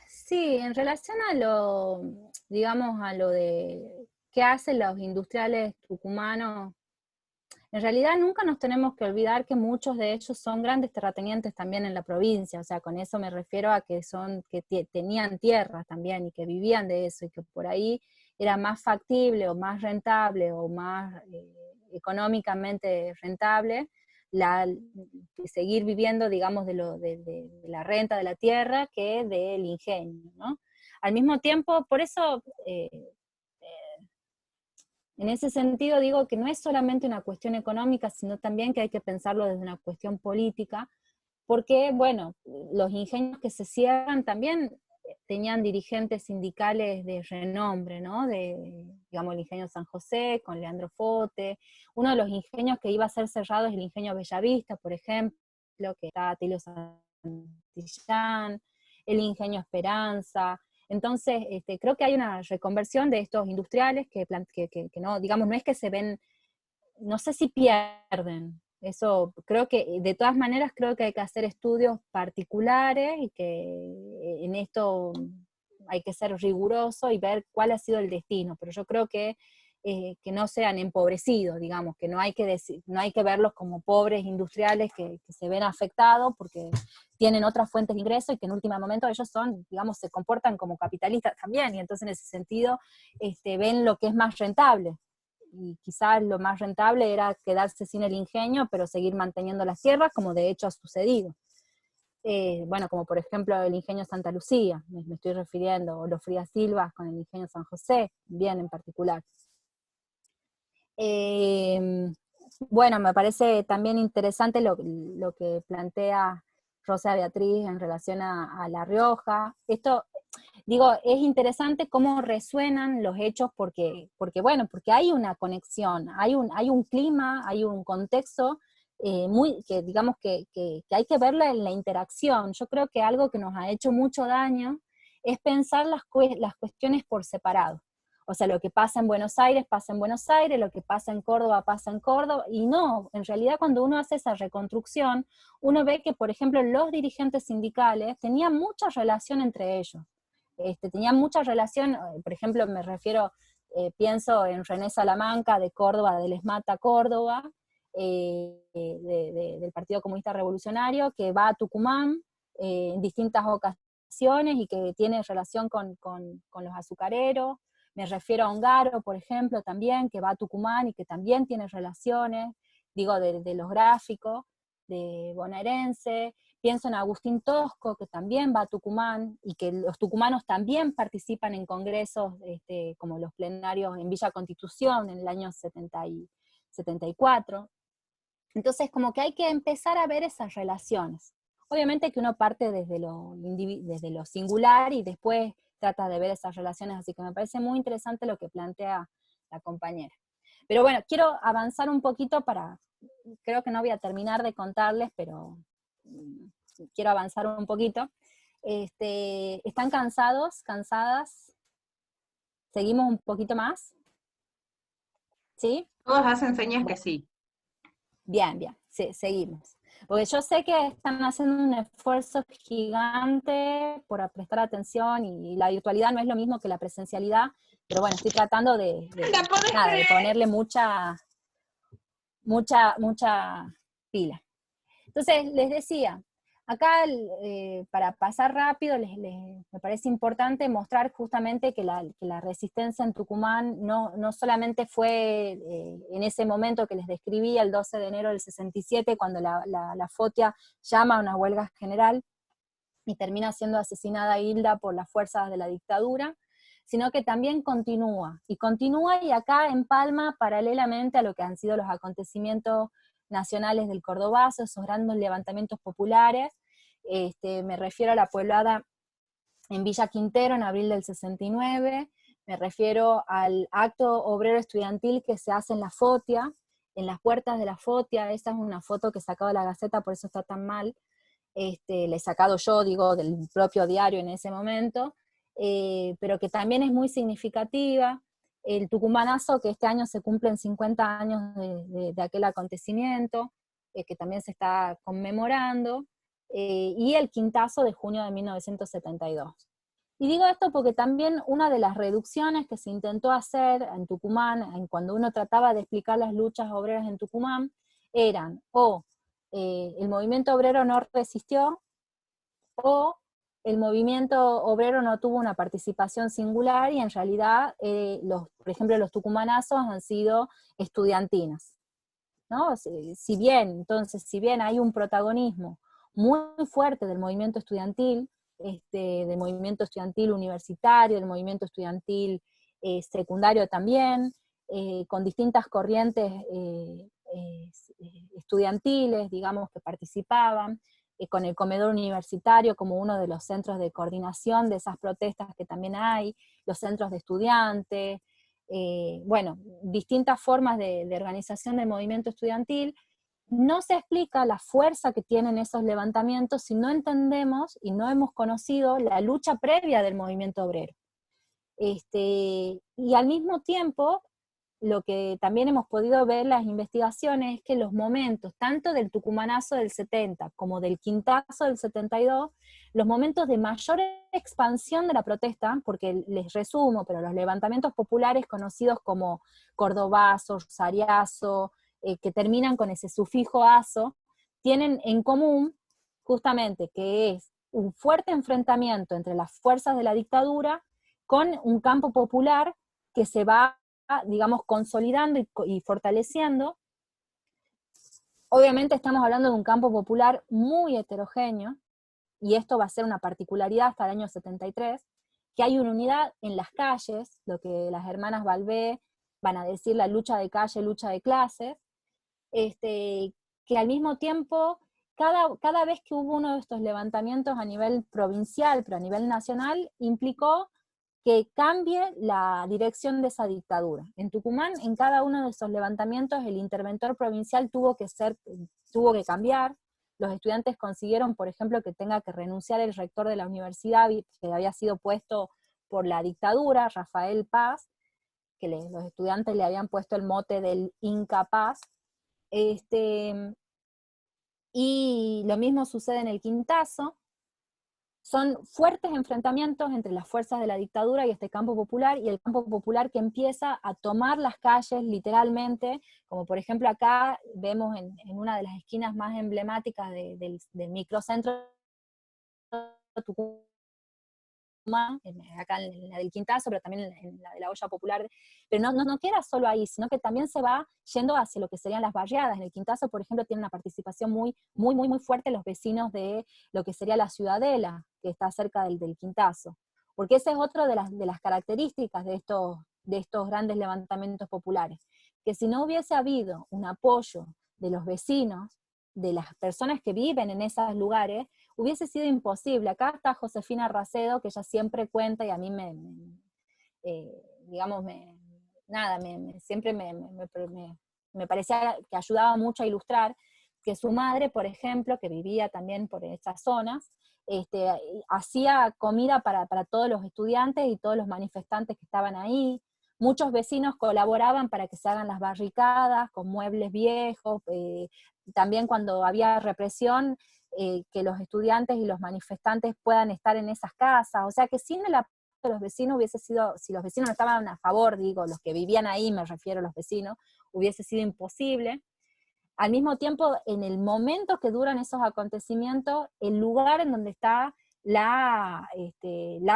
sí, en relación a lo, digamos, a lo de qué hacen los industriales tucumanos, en realidad nunca nos tenemos que olvidar que muchos de ellos son grandes terratenientes también en la provincia, o sea, con eso me refiero a que tenían tierras también y que vivían de eso, y que por ahí era más factible o más rentable o más económicamente rentable seguir viviendo, digamos, de la renta de la tierra que del ingenio, ¿no? Al mismo tiempo, por eso en ese sentido digo que no es solamente una cuestión económica, sino también que hay que pensarlo desde una cuestión política, porque, bueno, los ingenios que se cierran también tenían dirigentes sindicales de renombre, ¿no? Digamos, el ingenio San José, con Leandro Fote. Uno de los ingenios que iba a ser cerrado es el ingenio Bellavista, por ejemplo, que está Atilio Santillán, el ingenio Esperanza. Entonces, creo que hay una reconversión de estos industriales que no, digamos, no es que se ven, no sé si pierden. Eso creo que, de todas maneras, creo que hay que hacer estudios particulares y que en esto hay que ser riguroso y ver cuál ha sido el destino. Pero yo creo que no sean empobrecidos, digamos, que no hay que no hay que verlos como pobres industriales que se ven afectados porque tienen otras fuentes de ingreso y que en último momento ellos son, digamos, se comportan como capitalistas también, y entonces en ese sentido ven lo que es más rentable. Y quizás lo más rentable era quedarse sin el ingenio, pero seguir manteniendo las tierras, como de hecho ha sucedido. Bueno, como por ejemplo el ingenio Santa Lucía, me estoy refiriendo, o los Frías Silvas con el ingenio San José, bien en particular. Eh, bueno, me parece también interesante lo que plantea Rosa Beatriz en relación a La Rioja. Esto, digo, es interesante cómo resuenan los hechos porque hay una conexión, hay un clima, hay un contexto que digamos que hay que verla en la interacción. Yo creo que algo que nos ha hecho mucho daño es pensar las cuestiones por separado. O sea, lo que pasa en Buenos Aires pasa en Buenos Aires, lo que pasa en Córdoba pasa en Córdoba, y no, en realidad cuando uno hace esa reconstrucción, uno ve que, por ejemplo, los dirigentes sindicales tenían mucha relación entre ellos. Tenían mucha relación, por ejemplo, me refiero, pienso en René Salamanca de Córdoba, del ESMATA Córdoba, del Partido Comunista Revolucionario, que va a Tucumán en distintas ocasiones y que tiene relación con los azucareros. Me refiero a Ongaro, por ejemplo, también, que va a Tucumán y que también tiene relaciones, digo, de los gráficos, de bonaerense. Pienso en Agustín Tosco, que también va a Tucumán, y que los tucumanos también participan en congresos como los plenarios en Villa Constitución en el año 74. Entonces, como que hay que empezar a ver esas relaciones. Obviamente que uno parte desde desde lo singular y después trata de ver esas relaciones, así que me parece muy interesante lo que plantea la compañera. Pero bueno, quiero avanzar un poquito creo que no voy a terminar de contarles, pero quiero avanzar un poquito. ¿Están cansados, cansadas? ¿Seguimos un poquito más? ¿Sí? Todos hacen señas que sí. Bien, bien, sí, seguimos. Porque yo sé que están haciendo un esfuerzo gigante por prestar atención y la virtualidad no es lo mismo que la presencialidad, pero bueno, estoy tratando nada, de ponerle mucha pila. Entonces, les decía, acá para pasar rápido, me parece importante mostrar justamente que la resistencia en Tucumán no solamente fue en ese momento que les describí, el 12 de enero del 67, cuando la FOTIA llama a una huelga general y termina siendo asesinada Hilda por las fuerzas de la dictadura, sino que también continúa y acá empalma paralelamente a lo que han sido los acontecimientos nacionales del Cordobazo, esos grandes levantamientos populares. Me refiero a la pueblada en Villa Quintero en abril del 69, me refiero al acto obrero estudiantil que se hace en la FOTIA, en las puertas de la FOTIA. Esa es una foto que he sacado de la Gaceta, por eso está tan mal. Le he sacado yo, digo, del propio diario en ese momento, pero que también es muy significativa. El Tucumanazo, que este año se cumplen 50 años de aquel acontecimiento, que también se está conmemorando, y el Quintazo de junio de 1972. Y digo esto porque también una de las reducciones que se intentó hacer en Tucumán, cuando uno trataba de explicar las luchas obreras en Tucumán, eran el movimiento obrero no resistió, o el movimiento obrero no tuvo una participación singular, y en realidad, por ejemplo, los tucumanazos han sido estudiantinas, ¿no? Si bien hay un protagonismo muy fuerte del movimiento estudiantil, del movimiento estudiantil universitario, del movimiento estudiantil secundario también, con distintas corrientes estudiantiles, digamos, que participaban, con el comedor universitario como uno de los centros de coordinación de esas protestas que también hay, los centros de estudiantes, bueno, distintas formas de organización del movimiento estudiantil. No se explica la fuerza que tienen esos levantamientos si no entendemos y no hemos conocido la lucha previa del movimiento obrero. Y al mismo tiempo, lo que también hemos podido ver en las investigaciones es que los momentos, tanto del Tucumanazo del 70 como del Quintazo del 72, los momentos de mayor expansión de la protesta, porque les resumo, pero los levantamientos populares conocidos como Cordobazo, Rosariazo, que terminan con ese sufijo azo, tienen en común justamente que es un fuerte enfrentamiento entre las fuerzas de la dictadura con un campo popular que se va, digamos, consolidando y fortaleciendo. Obviamente estamos hablando de un campo popular muy heterogéneo, y esto va a ser una particularidad hasta el año 73, que hay una unidad en las calles, lo que las hermanas Balbé van a decir la lucha de calle, lucha de clases, que al mismo tiempo, cada vez que hubo uno de estos levantamientos a nivel provincial, pero a nivel nacional, implicó que cambie la dirección de esa dictadura. En Tucumán, en cada uno de esos levantamientos, el interventor provincial tuvo que cambiar. Los estudiantes consiguieron, por ejemplo, que tenga que renunciar el rector de la universidad, que había sido puesto por la dictadura, Rafael Paz, que los estudiantes le habían puesto el mote del incapaz. Y lo mismo sucede en el Quintazo. Son fuertes enfrentamientos entre las fuerzas de la dictadura y este campo popular, y el campo popular que empieza a tomar las calles literalmente, como por ejemplo acá vemos en una de las esquinas más emblemáticas del microcentro de Tucumán, acá en la del Quintazo, pero también en la de la olla popular, pero no queda solo ahí, sino que también se va yendo hacia lo que serían las barriadas. En el Quintazo, por ejemplo, tiene una participación muy fuerte los vecinos de lo que sería la Ciudadela, que está cerca del Quintazo, porque esa es otra de las características de estos grandes levantamientos populares, que si no hubiese habido un apoyo de los vecinos, de las personas que viven en esos lugares, hubiese sido imposible. Acá está Josefina Racedo, que ella siempre cuenta, y a mí siempre me parecía que ayudaba mucho a ilustrar, que su madre, por ejemplo, que vivía también por esas zonas, hacía comida para todos los estudiantes y todos los manifestantes que estaban ahí. Muchos vecinos colaboraban para que se hagan las barricadas con muebles viejos, también cuando había represión, que los estudiantes y los manifestantes puedan estar en esas casas, o sea que sin el apoyo de los vecinos hubiese sido, si los vecinos no estaban a favor, digo, los que vivían ahí, me refiero a los vecinos, hubiese sido imposible. Al mismo tiempo, en el momento que duran esos acontecimientos, el lugar en donde está la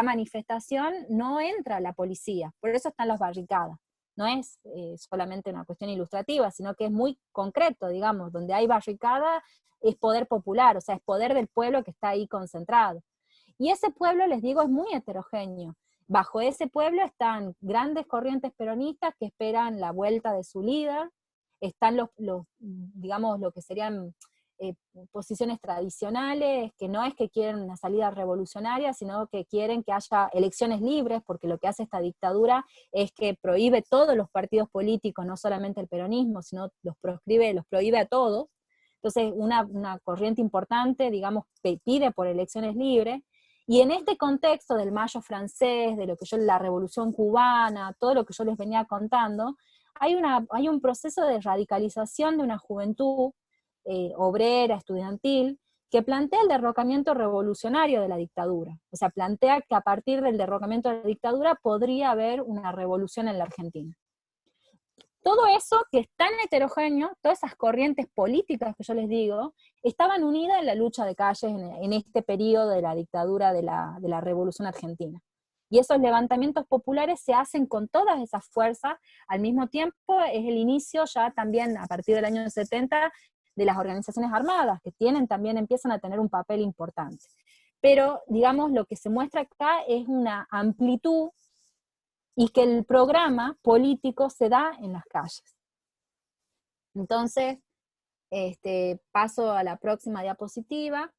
manifestación, no entra la policía, por eso están las barricadas. No es solamente una cuestión ilustrativa, sino que es muy concreto, digamos, donde hay barricada es poder popular, o sea, es poder del pueblo que está ahí concentrado. Y ese pueblo, les digo, es muy heterogéneo. Bajo ese pueblo están grandes corrientes peronistas que esperan la vuelta de su líder, están digamos, lo que serían posiciones tradicionales, que no es que quieren una salida revolucionaria, sino que quieren que haya elecciones libres, porque lo que hace esta dictadura es que prohíbe todos los partidos políticos, no solamente el peronismo, sino los prohíbe a todos. Entonces, una corriente importante, digamos, pide por elecciones libres, y en este contexto del Mayo francés, de la Revolución cubana, todo lo que yo les venía contando, hay un proceso de radicalización de una juventud obrera, estudiantil, que plantea el derrocamiento revolucionario de la dictadura. O sea, plantea que a partir del derrocamiento de la dictadura podría haber una revolución en la Argentina. Todo eso que es tan heterogéneo, todas esas corrientes políticas que yo les digo, estaban unidas en la lucha de calles en este periodo de la dictadura de la Revolución Argentina. Y esos levantamientos populares se hacen con todas esas fuerzas, al mismo tiempo es el inicio ya también a partir del año 70 de las organizaciones armadas, que empiezan a tener un papel importante. Pero, digamos, lo que se muestra acá es una amplitud y que el programa político se da en las calles. Entonces, paso a la próxima diapositiva.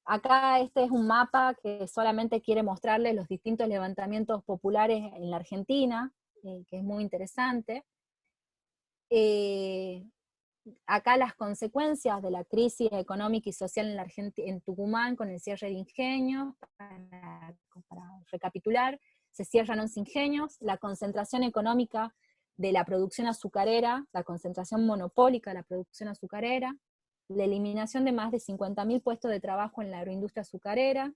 Acá este es un mapa que solamente quiere mostrarles los distintos levantamientos populares en la Argentina, que es muy interesante. Acá las consecuencias de la crisis económica y social en Tucumán con el cierre de ingenios, para recapitular, se cierran 11 ingenios, la concentración económica de la producción azucarera, la concentración monopólica de la producción azucarera, la eliminación de más de 50.000 puestos de trabajo en la agroindustria azucarera,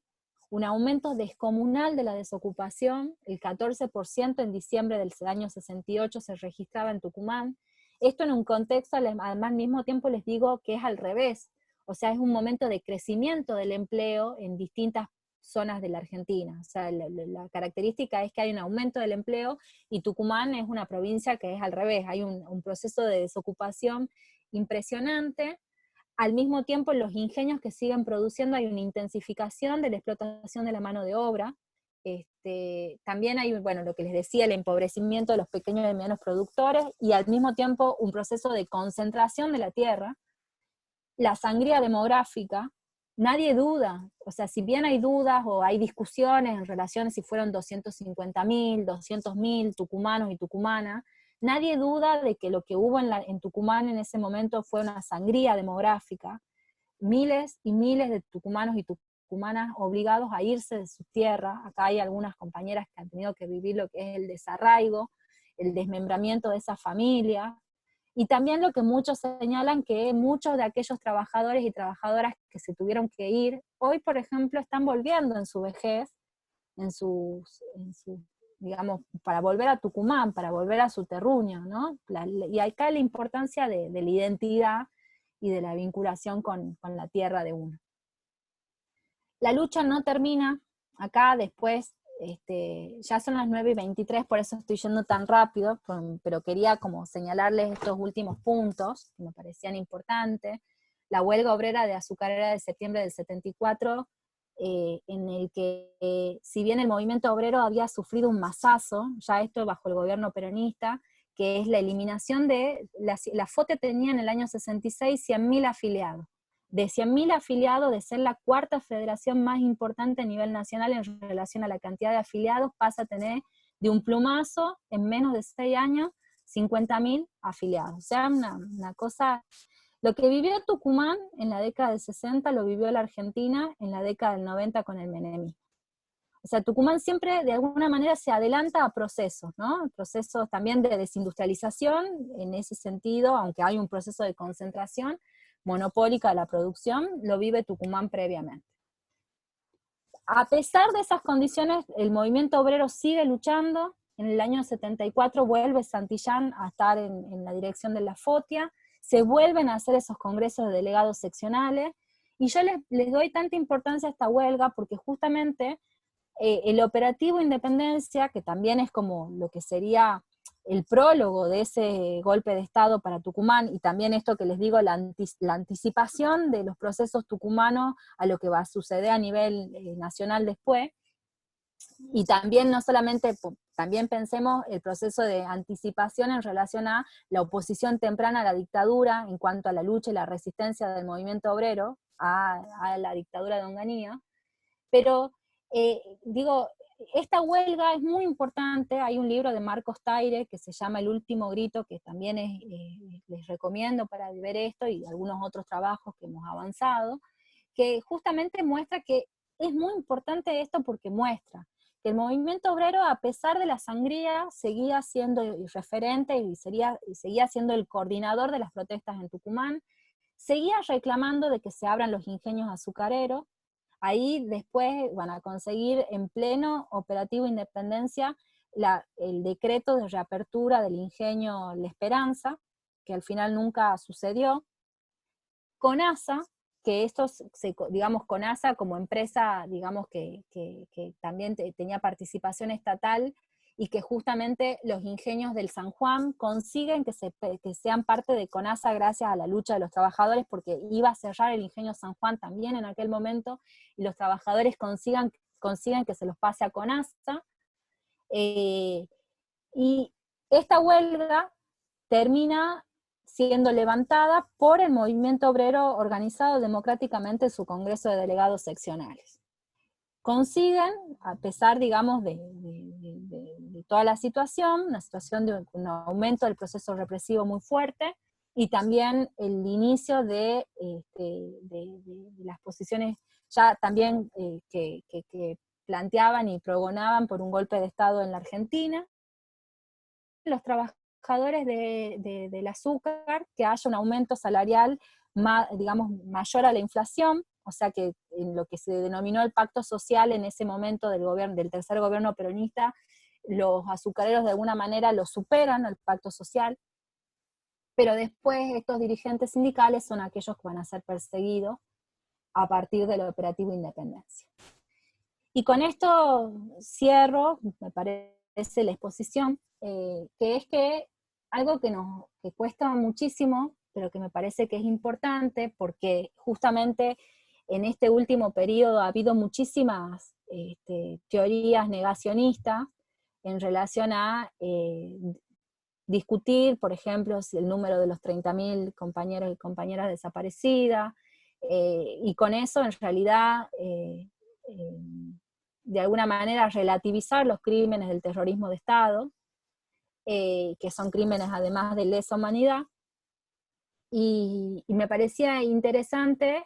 un aumento descomunal de la desocupación, el 14% en diciembre del año 68 se registraba en Tucumán. Esto en un contexto, además al mismo tiempo les digo que es al revés, o sea, es un momento de crecimiento del empleo en distintas zonas de la Argentina. O sea, la característica es que hay un aumento del empleo, y Tucumán es una provincia que es al revés, hay un proceso de desocupación impresionante. Al mismo tiempo, en los ingenios que siguen produciendo hay una intensificación de la explotación de la mano de obra. También hay, bueno, lo que les decía, el empobrecimiento de los pequeños y medianos productores, y al mismo tiempo un proceso de concentración de la tierra. La sangría demográfica, nadie duda, o sea, si bien hay dudas o hay discusiones en relación a si fueron 250.000, 200.000 tucumanos y tucumanas, nadie duda de que lo que hubo en Tucumán en ese momento fue una sangría demográfica, miles y miles de tucumanos y tucumanas obligados a irse de su tierra. Acá hay algunas compañeras que han tenido que vivir lo que es el desarraigo, el desmembramiento de esa familia, y también lo que muchos señalan, que muchos de aquellos trabajadores y trabajadoras que se tuvieron que ir, hoy por ejemplo están volviendo en su vejez, digamos, para volver a Tucumán, para volver a su terruño, ¿no? Y acá la importancia de la identidad y de la vinculación con la tierra de uno. La lucha no termina acá, después, ya son las 9:23, por eso estoy yendo tan rápido, pero quería como señalarles estos últimos puntos, que me parecían importantes. La huelga obrera de azucarera de septiembre del 74, en el que, si bien el movimiento obrero había sufrido un masazo, ya esto bajo el gobierno peronista, que es la eliminación de, la FOTE tenía en el año 66 100.000 afiliados, de 100.000 afiliados, de ser la cuarta federación más importante a nivel nacional en relación a la cantidad de afiliados, pasa a tener de un plumazo, en menos de 6 años, 50.000 afiliados. O sea, una cosa. Lo que vivió Tucumán en la década del 60 lo vivió la Argentina en la década del 90 con el menemismo. O sea, Tucumán siempre de alguna manera se adelanta a procesos, ¿no? Procesos también de desindustrialización, en ese sentido, aunque hay un proceso de concentración monopólica de la producción, lo vive Tucumán previamente. A pesar de esas condiciones, el movimiento obrero sigue luchando. En el año 74 vuelve Santillán a estar en la dirección de la FOTIA, se vuelven a hacer esos congresos de delegados seccionales, y yo les doy tanta importancia a esta huelga porque justamente el operativo Independencia, que también es como lo que sería el prólogo de ese golpe de Estado para Tucumán, y también esto que les digo, la anticipación de los procesos tucumanos a lo que va a suceder a nivel nacional después, y también no solamente, también pensemos el proceso de anticipación en relación a la oposición temprana a la dictadura, en cuanto a la lucha y la resistencia del movimiento obrero a la dictadura de Onganía, pero digo, esta huelga es muy importante. Hay un libro de Marcos Taire que se llama El último grito, que también les recomiendo para ver esto, y algunos otros trabajos que hemos avanzado, que justamente muestra que es muy importante esto porque muestra que el movimiento obrero, a pesar de la sangría, seguía siendo el referente y seguía siendo el coordinador de las protestas en Tucumán, seguía reclamando de que se abran los ingenios azucareros. Ahí después van a conseguir en pleno operativo Independencia el decreto de reapertura del ingenio La Esperanza, que al final nunca sucedió. CONASA, que esto, digamos, CONASA como empresa, digamos, que también tenía participación estatal, y que justamente los ingenios del San Juan consiguen que sean parte de CONASA gracias a la lucha de los trabajadores, porque iba a cerrar el ingenio San Juan también en aquel momento, y los trabajadores consigan que se los pase a CONASA. Y esta huelga termina siendo levantada por el movimiento obrero organizado democráticamente en su Congreso de Delegados Seccionales. Consiguen, a pesar, digamos, de toda la situación, una situación de un aumento del proceso represivo muy fuerte, y también el inicio de las posiciones ya también que planteaban y pregonaban por un golpe de Estado en la Argentina. Los trabajadores del azúcar, que haya un aumento salarial digamos, mayor a la inflación, o sea que en lo que se denominó el pacto social en ese momento del tercer gobierno peronista, los azucareros de alguna manera lo superan al pacto social, pero después estos dirigentes sindicales son aquellos que van a ser perseguidos a partir del operativo Independencia. Y con esto cierro, me parece, la exposición, que es que algo que cuesta muchísimo, pero que me parece que es importante, porque justamente en este último periodo ha habido muchísimas teorías negacionistas en relación a discutir, por ejemplo, si el número de los 30.000 compañeros y compañeras desaparecidas, y con eso en realidad de alguna manera relativizar los crímenes del terrorismo de Estado, que son crímenes además de lesa humanidad, y me parecía interesante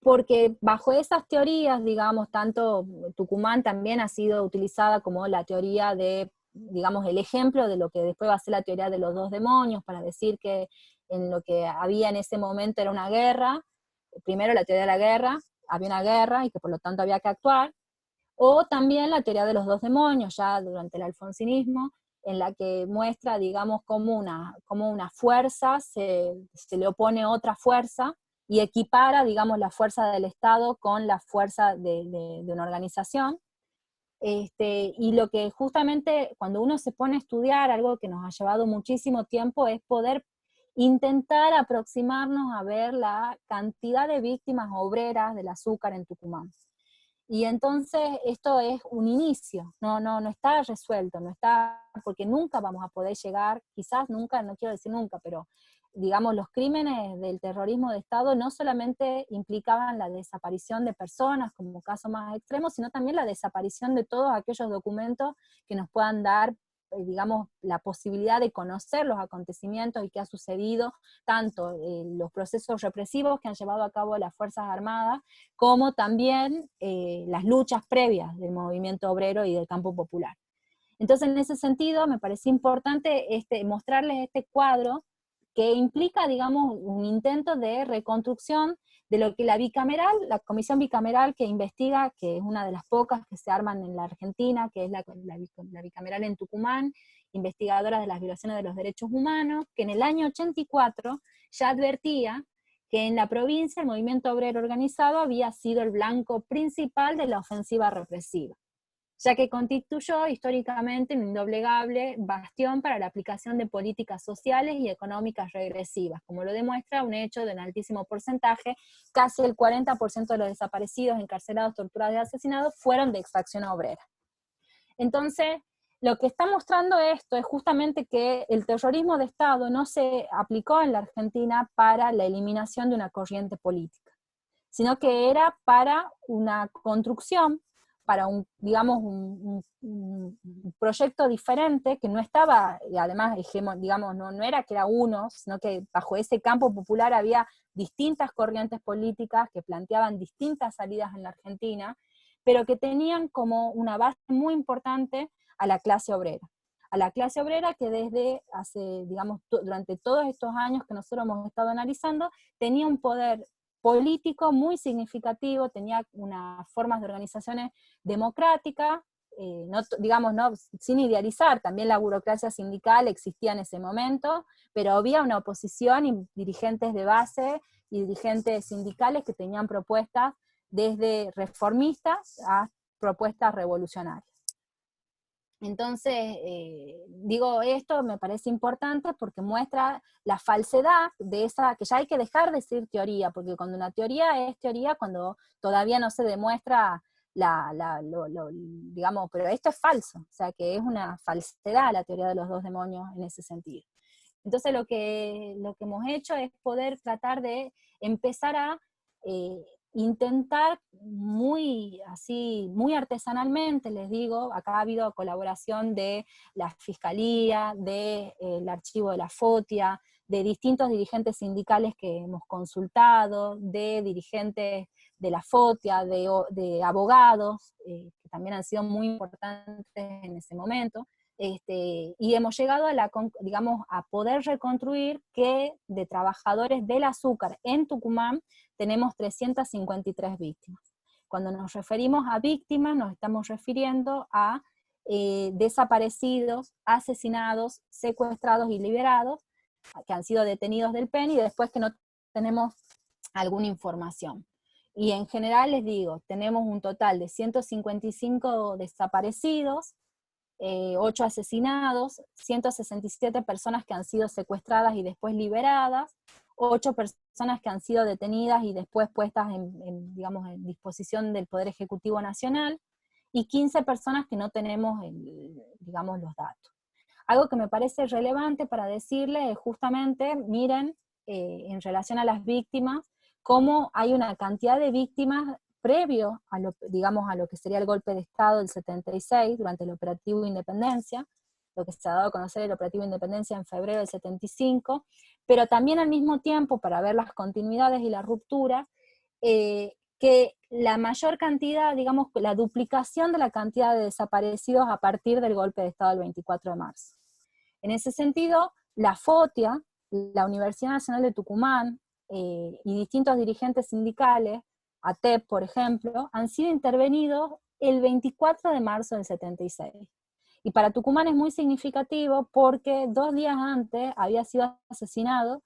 porque bajo esas teorías, digamos, tanto Tucumán también ha sido utilizada como la teoría de, digamos, el ejemplo de lo que después va a ser la teoría de los 2 demonios, para decir que en lo que había en ese momento era una guerra, primero la teoría de la guerra, había una guerra y que por lo tanto había que actuar, o también la teoría de los 2 demonios, ya durante el alfonsinismo, en la que muestra, digamos, cómo una fuerza se le opone otra fuerza, y equipara, digamos, la fuerza del Estado con la fuerza de una organización. Y lo que justamente cuando uno se pone a estudiar, algo que nos ha llevado muchísimo tiempo, es poder intentar aproximarnos a ver la cantidad de víctimas obreras del azúcar en Tucumán. Y entonces esto es un inicio, no está resuelto, no está, porque nunca vamos a poder llegar, quizás nunca, no quiero decir nunca, pero digamos, los crímenes del terrorismo de Estado no solamente implicaban la desaparición de personas como caso más extremo, sino también la desaparición de todos aquellos documentos que nos puedan dar, digamos, la posibilidad de conocer los acontecimientos y qué ha sucedido, tanto los procesos represivos que han llevado a cabo las Fuerzas Armadas, como también las luchas previas del movimiento obrero y del campo popular. Entonces, en ese sentido, me parece importante mostrarles este cuadro que implica, digamos, un intento de reconstrucción de lo que la comisión bicameral que investiga, que es una de las pocas que se arman en la Argentina, que es la bicameral en Tucumán, investigadora de las violaciones de los derechos humanos, que en el año 84 ya advertía que en la provincia el movimiento obrero organizado había sido el blanco principal de la ofensiva represiva, ya que constituyó históricamente un indoblegable bastión para la aplicación de políticas sociales y económicas regresivas, como lo demuestra un hecho de un altísimo porcentaje: casi el 40% de los desaparecidos, encarcelados, torturados y asesinados fueron de extracción obrera. Entonces, lo que está mostrando esto es justamente que el terrorismo de Estado no se aplicó en la Argentina para la eliminación de una corriente política, sino que era para una construcción, para un proyecto diferente, que no estaba, y además, digamos, no era que era uno, sino que bajo ese campo popular había distintas corrientes políticas que planteaban distintas salidas en la Argentina, pero que tenían como una base muy importante a la clase obrera que desde hace, digamos, durante todos estos años que nosotros hemos estado analizando, tenía un poder político muy significativo, tenía unas formas de organizaciones democráticas, sin idealizar, también la burocracia sindical existía en ese momento, pero había una oposición y dirigentes de base y dirigentes sindicales que tenían propuestas desde reformistas a propuestas revolucionarias. Entonces, digo, esto me parece importante porque muestra la falsedad de esa, que ya hay que dejar de decir teoría, porque cuando una teoría es teoría, cuando todavía no se demuestra digamos, pero esto es falso, o sea que es una falsedad la teoría de los dos demonios en ese sentido. Entonces lo que hemos hecho es poder tratar de empezar a intentar muy artesanalmente, les digo, acá ha habido colaboración de la Fiscalía, del Archivo de la FOTIA, de distintos dirigentes sindicales que hemos consultado, de dirigentes de la FOTIA, de abogados, que también han sido muy importantes en ese momento, y hemos llegado a poder reconstruir que de trabajadores del azúcar en Tucumán tenemos 353 víctimas. Cuando nos referimos a víctimas, nos estamos refiriendo a desaparecidos, asesinados, secuestrados y liberados, que han sido detenidos del PEN y después que no tenemos alguna información. Y en general les digo, tenemos un total de 155 desaparecidos, 8 asesinados, 167 personas que han sido secuestradas y después liberadas, 8 personas que han sido detenidas y después puestas en disposición del Poder Ejecutivo Nacional, y 15 personas que no tenemos los datos. Algo que me parece relevante para decirles es justamente, miren, en relación a las víctimas, cómo hay una cantidad de víctimas previo a lo que sería el golpe de Estado del 76, durante el Operativo Independencia, lo que se ha dado a conocer el Operativo Independencia en febrero del 75, pero también al mismo tiempo, para ver las continuidades y la ruptura, que la mayor cantidad, la duplicación de la cantidad de desaparecidos a partir del golpe de Estado del 24 de marzo. En ese sentido, la FOTIA, la Universidad Nacional de Tucumán, y distintos dirigentes sindicales, ATEP, por ejemplo, han sido intervenidos el 24 de marzo del 76. Y para Tucumán es muy significativo porque 2 días antes había sido asesinado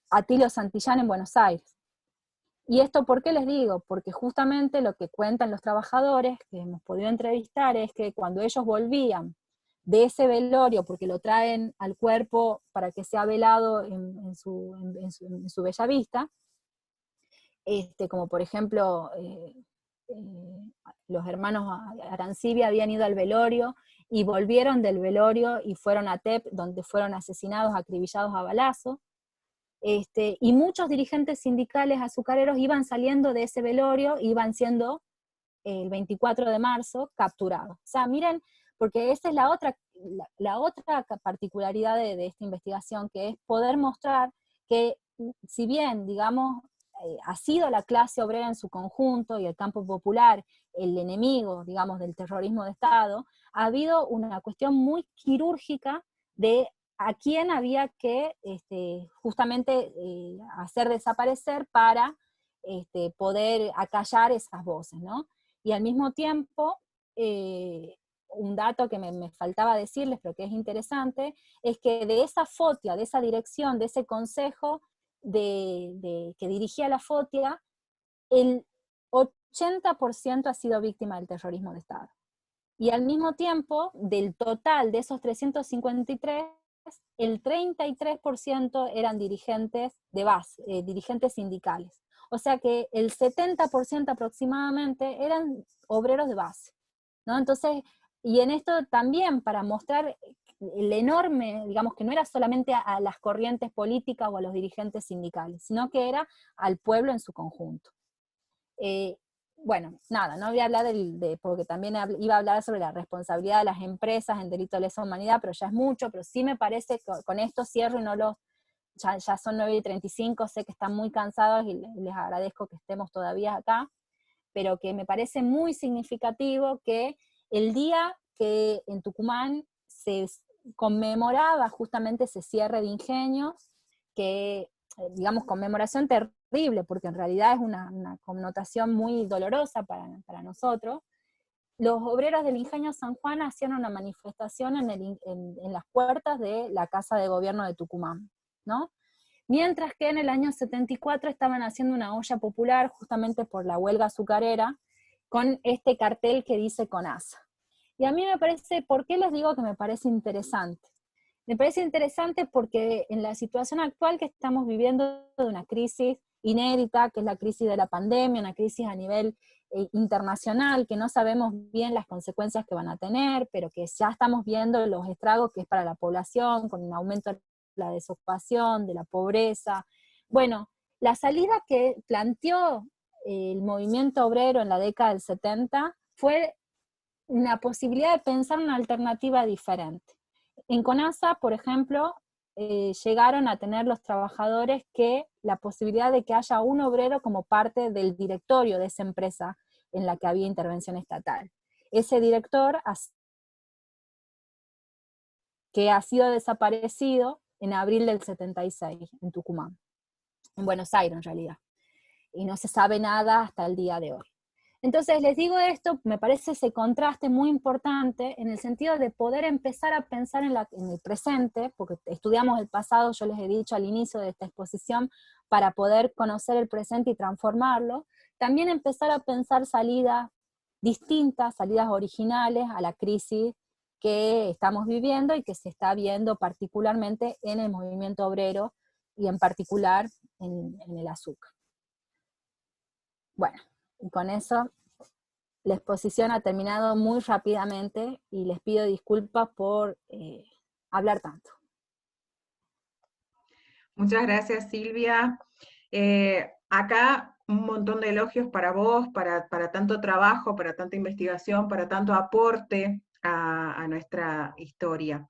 Atilio Santillán en Buenos Aires. ¿Y esto por qué les digo? Porque justamente lo que cuentan los trabajadores que hemos podido entrevistar es que cuando ellos volvían de ese velorio, porque lo traen al cuerpo para que sea velado en su bella vista, como por ejemplo los hermanos Arancibia habían ido al velorio y volvieron del velorio y fueron a Tep, donde fueron asesinados, acribillados a balazo. Y muchos dirigentes sindicales azucareros iban saliendo de ese velorio, iban siendo el 24 de marzo capturados. O sea, miren, porque esa es la otra particularidad de esta investigación, que es poder mostrar que si bien, digamos, ha sido la clase obrera en su conjunto y el campo popular el enemigo, digamos, del terrorismo de Estado, ha habido una cuestión muy quirúrgica de a quién había que justamente hacer desaparecer para poder acallar esas voces, ¿no? Y al mismo tiempo, un dato que me faltaba decirles, pero que es interesante, es que de esa FOTIA, de esa dirección, de ese consejo que dirigía la FOTIA, el 80% ha sido víctima del terrorismo de Estado. Y al mismo tiempo, del total de esos 353, el 33% eran dirigentes de base, dirigentes sindicales. O sea que el 70% aproximadamente eran obreros de base, ¿no? Entonces, y en esto también para mostrar el enorme, digamos que no era solamente a las corrientes políticas o a los dirigentes sindicales, sino que era al pueblo en su conjunto. Bueno, nada, no voy a hablar porque también iba a hablar sobre la responsabilidad de las empresas en delito de lesa humanidad, pero ya es mucho, pero sí me parece que con esto cierro y no ya son 9:35, sé que están muy cansados y les agradezco que estemos todavía acá, pero que me parece muy significativo que el día que en Tucumán se conmemoraba justamente ese cierre de ingenios, que digamos, conmemoración terrible, porque en realidad es una connotación muy dolorosa para nosotros, los obreros del Ingenio San Juan hacían una manifestación en las puertas de la Casa de Gobierno de Tucumán, ¿no? Mientras que en el año 74 estaban haciendo una olla popular justamente por la huelga azucarera, con este cartel que dice CONASA. Y a mí me parece, ¿por qué les digo que me parece interesante? Me parece interesante porque en la situación actual que estamos viviendo de una crisis inédita, que es la crisis de la pandemia, una crisis a nivel internacional, que no sabemos bien las consecuencias que van a tener, pero que ya estamos viendo los estragos que es para la población, con un aumento de la desocupación, de la pobreza. Bueno, la salida que planteó el movimiento obrero en la década del 70 fue una posibilidad de pensar una alternativa diferente. En CONASA, por ejemplo, llegaron a tener los trabajadores la posibilidad de que haya un obrero como parte del directorio de esa empresa en la que había intervención estatal. Ese director que ha sido desaparecido en abril del 76 en Tucumán, en Buenos Aires en realidad, y no se sabe nada hasta el día de hoy. Entonces les digo esto, me parece ese contraste muy importante en el sentido de poder empezar a pensar en el presente, porque estudiamos el pasado, yo les he dicho al inicio de esta exposición, para poder conocer el presente y transformarlo, también empezar a pensar salidas distintas, salidas originales a la crisis que estamos viviendo y que se está viendo particularmente en el movimiento obrero y en particular en el azúcar. Bueno, y con eso la exposición ha terminado muy rápidamente y les pido disculpas por hablar tanto. Muchas gracias, Silvia. Acá un montón de elogios para vos, para tanto trabajo, para tanta investigación, para tanto aporte a nuestra historia.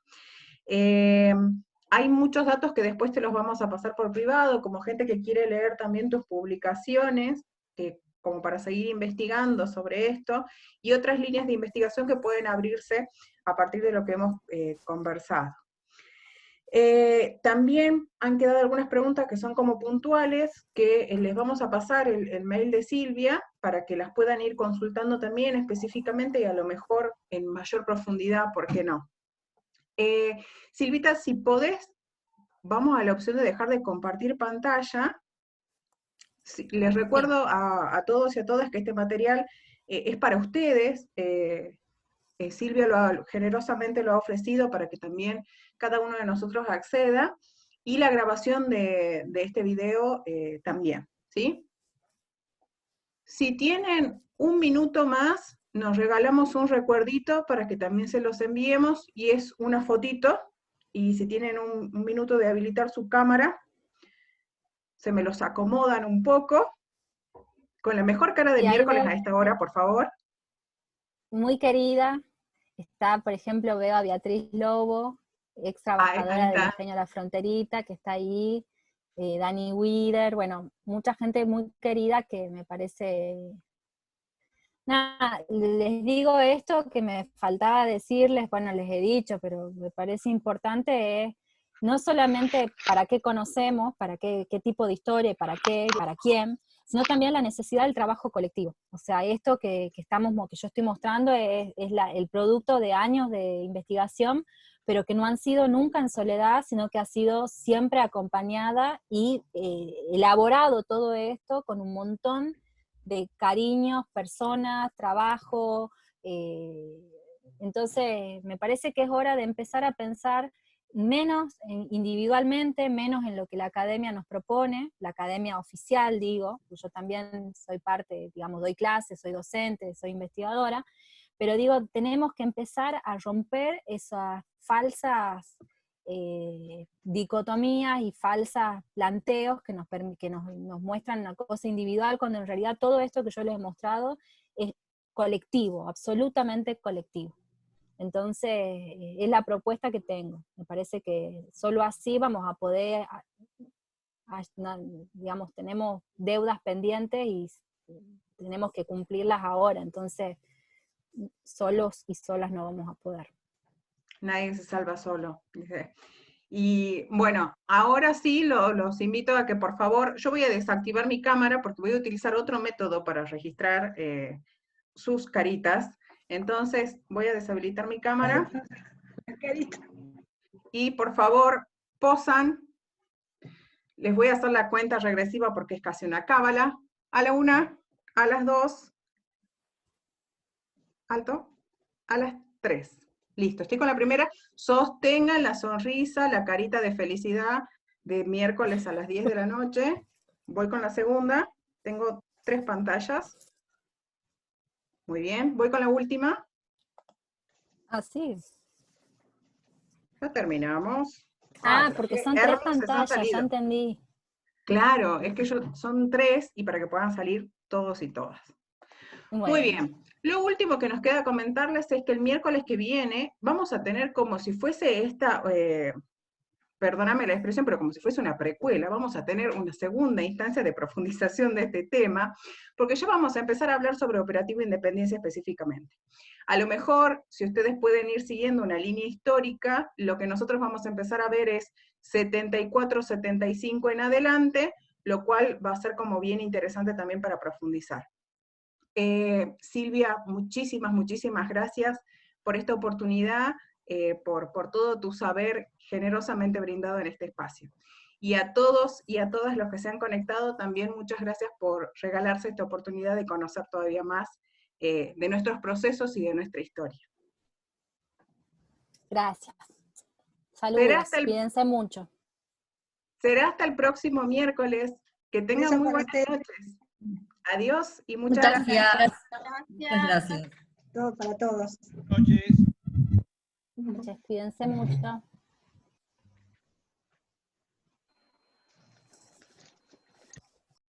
Hay muchos datos que después te los vamos a pasar por privado, como gente que quiere leer también tus publicaciones, como para seguir investigando sobre esto, y otras líneas de investigación que pueden abrirse a partir de lo que hemos conversado. También han quedado algunas preguntas que son como puntuales, que les vamos a pasar el mail de Silvia, para que las puedan ir consultando también específicamente, y a lo mejor en mayor profundidad, ¿por qué no? Silvita, si podés, vamos a la opción de dejar de compartir pantalla. Les recuerdo a todos y a todas que este material es para ustedes. Silvia generosamente lo ha ofrecido para que también cada uno de nosotros acceda, y la grabación de este video también, ¿sí? Si tienen un minuto más, nos regalamos un recuerdito para que también se los enviemos, y es una fotito, y si tienen un minuto de habilitar su cámara, se me los acomodan un poco, con la mejor cara del Y ahí miércoles veo a esta hora, por favor. muy querida, está, por ejemplo, veo a Beatriz Lobo, ex Ahí trabajadora del está. Ingenio de la Fronterita, que está ahí, Dani Wider, bueno, mucha gente muy querida que me parece... Nada, les digo esto que me faltaba decirles, bueno, les he dicho, pero me parece importante, no solamente para qué conocemos, para qué tipo de historia, para qué, para quién, sino también la necesidad del trabajo colectivo. O sea, esto que yo estoy mostrando es el producto de años de investigación, pero que no han sido nunca en soledad, sino que ha sido siempre acompañada y elaborado todo esto con un montón de cariños, personas, trabajo. Entonces, me parece que es hora de empezar a pensar menos individualmente, menos en lo que la academia nos propone, la academia oficial, digo, yo también soy parte, digamos, doy clases, soy docente, soy investigadora, pero digo, tenemos que empezar a romper esas falsas dicotomías y falsas planteos que nos muestran una cosa individual, cuando en realidad todo esto que yo les he mostrado es colectivo, absolutamente colectivo. Entonces, es la propuesta que tengo. Me parece que solo así vamos a poder, digamos, tenemos deudas pendientes y tenemos que cumplirlas ahora. Entonces, solos y solas no vamos a poder. Nadie se salva solo, dice. Y bueno, ahora sí los invito a que por favor, yo voy a desactivar mi cámara porque voy a utilizar otro método para registrar sus caritas. Entonces voy a deshabilitar mi cámara. Y por favor, posan. Les voy a hacer la cuenta regresiva porque es casi una cábala. A la 1, a las 2, alto, a las 3. Listo, estoy con la primera. Sostengan la sonrisa, la carita de felicidad de miércoles a las 10 de la noche. Voy con la segunda. Tengo 3 pantallas. Muy bien. Voy con la última. Así. Ya terminamos. Porque qué son 3 hermosas han pantallas, ya salido. entendí. Claro, es que son 3 y para que puedan salir todos y todas. Bueno. Muy bien. Lo último que nos queda comentarles es que el miércoles que viene vamos a tener como si fuese esta, perdóname la expresión, pero como si fuese una precuela, vamos a tener una segunda instancia de profundización de este tema, porque ya vamos a empezar a hablar sobre operativo Independencia específicamente. A lo mejor, si ustedes pueden ir siguiendo una línea histórica, lo que nosotros vamos a empezar a ver es 74, 75 en adelante, lo cual va a ser como bien interesante también para profundizar. Silvia, muchísimas gracias por esta oportunidad, por todo tu saber generosamente brindado en este espacio. Y a todos y a todas los que se han conectado, también muchas gracias por regalarse esta oportunidad de conocer todavía más de nuestros procesos y de nuestra historia. Gracias. Saludos, cuídense mucho. Será hasta el próximo miércoles. Que tengan muy buenas noches. Adiós y muchas gracias. Muchas gracias. Todo para todos. Buenas noches. Cuídense mucho.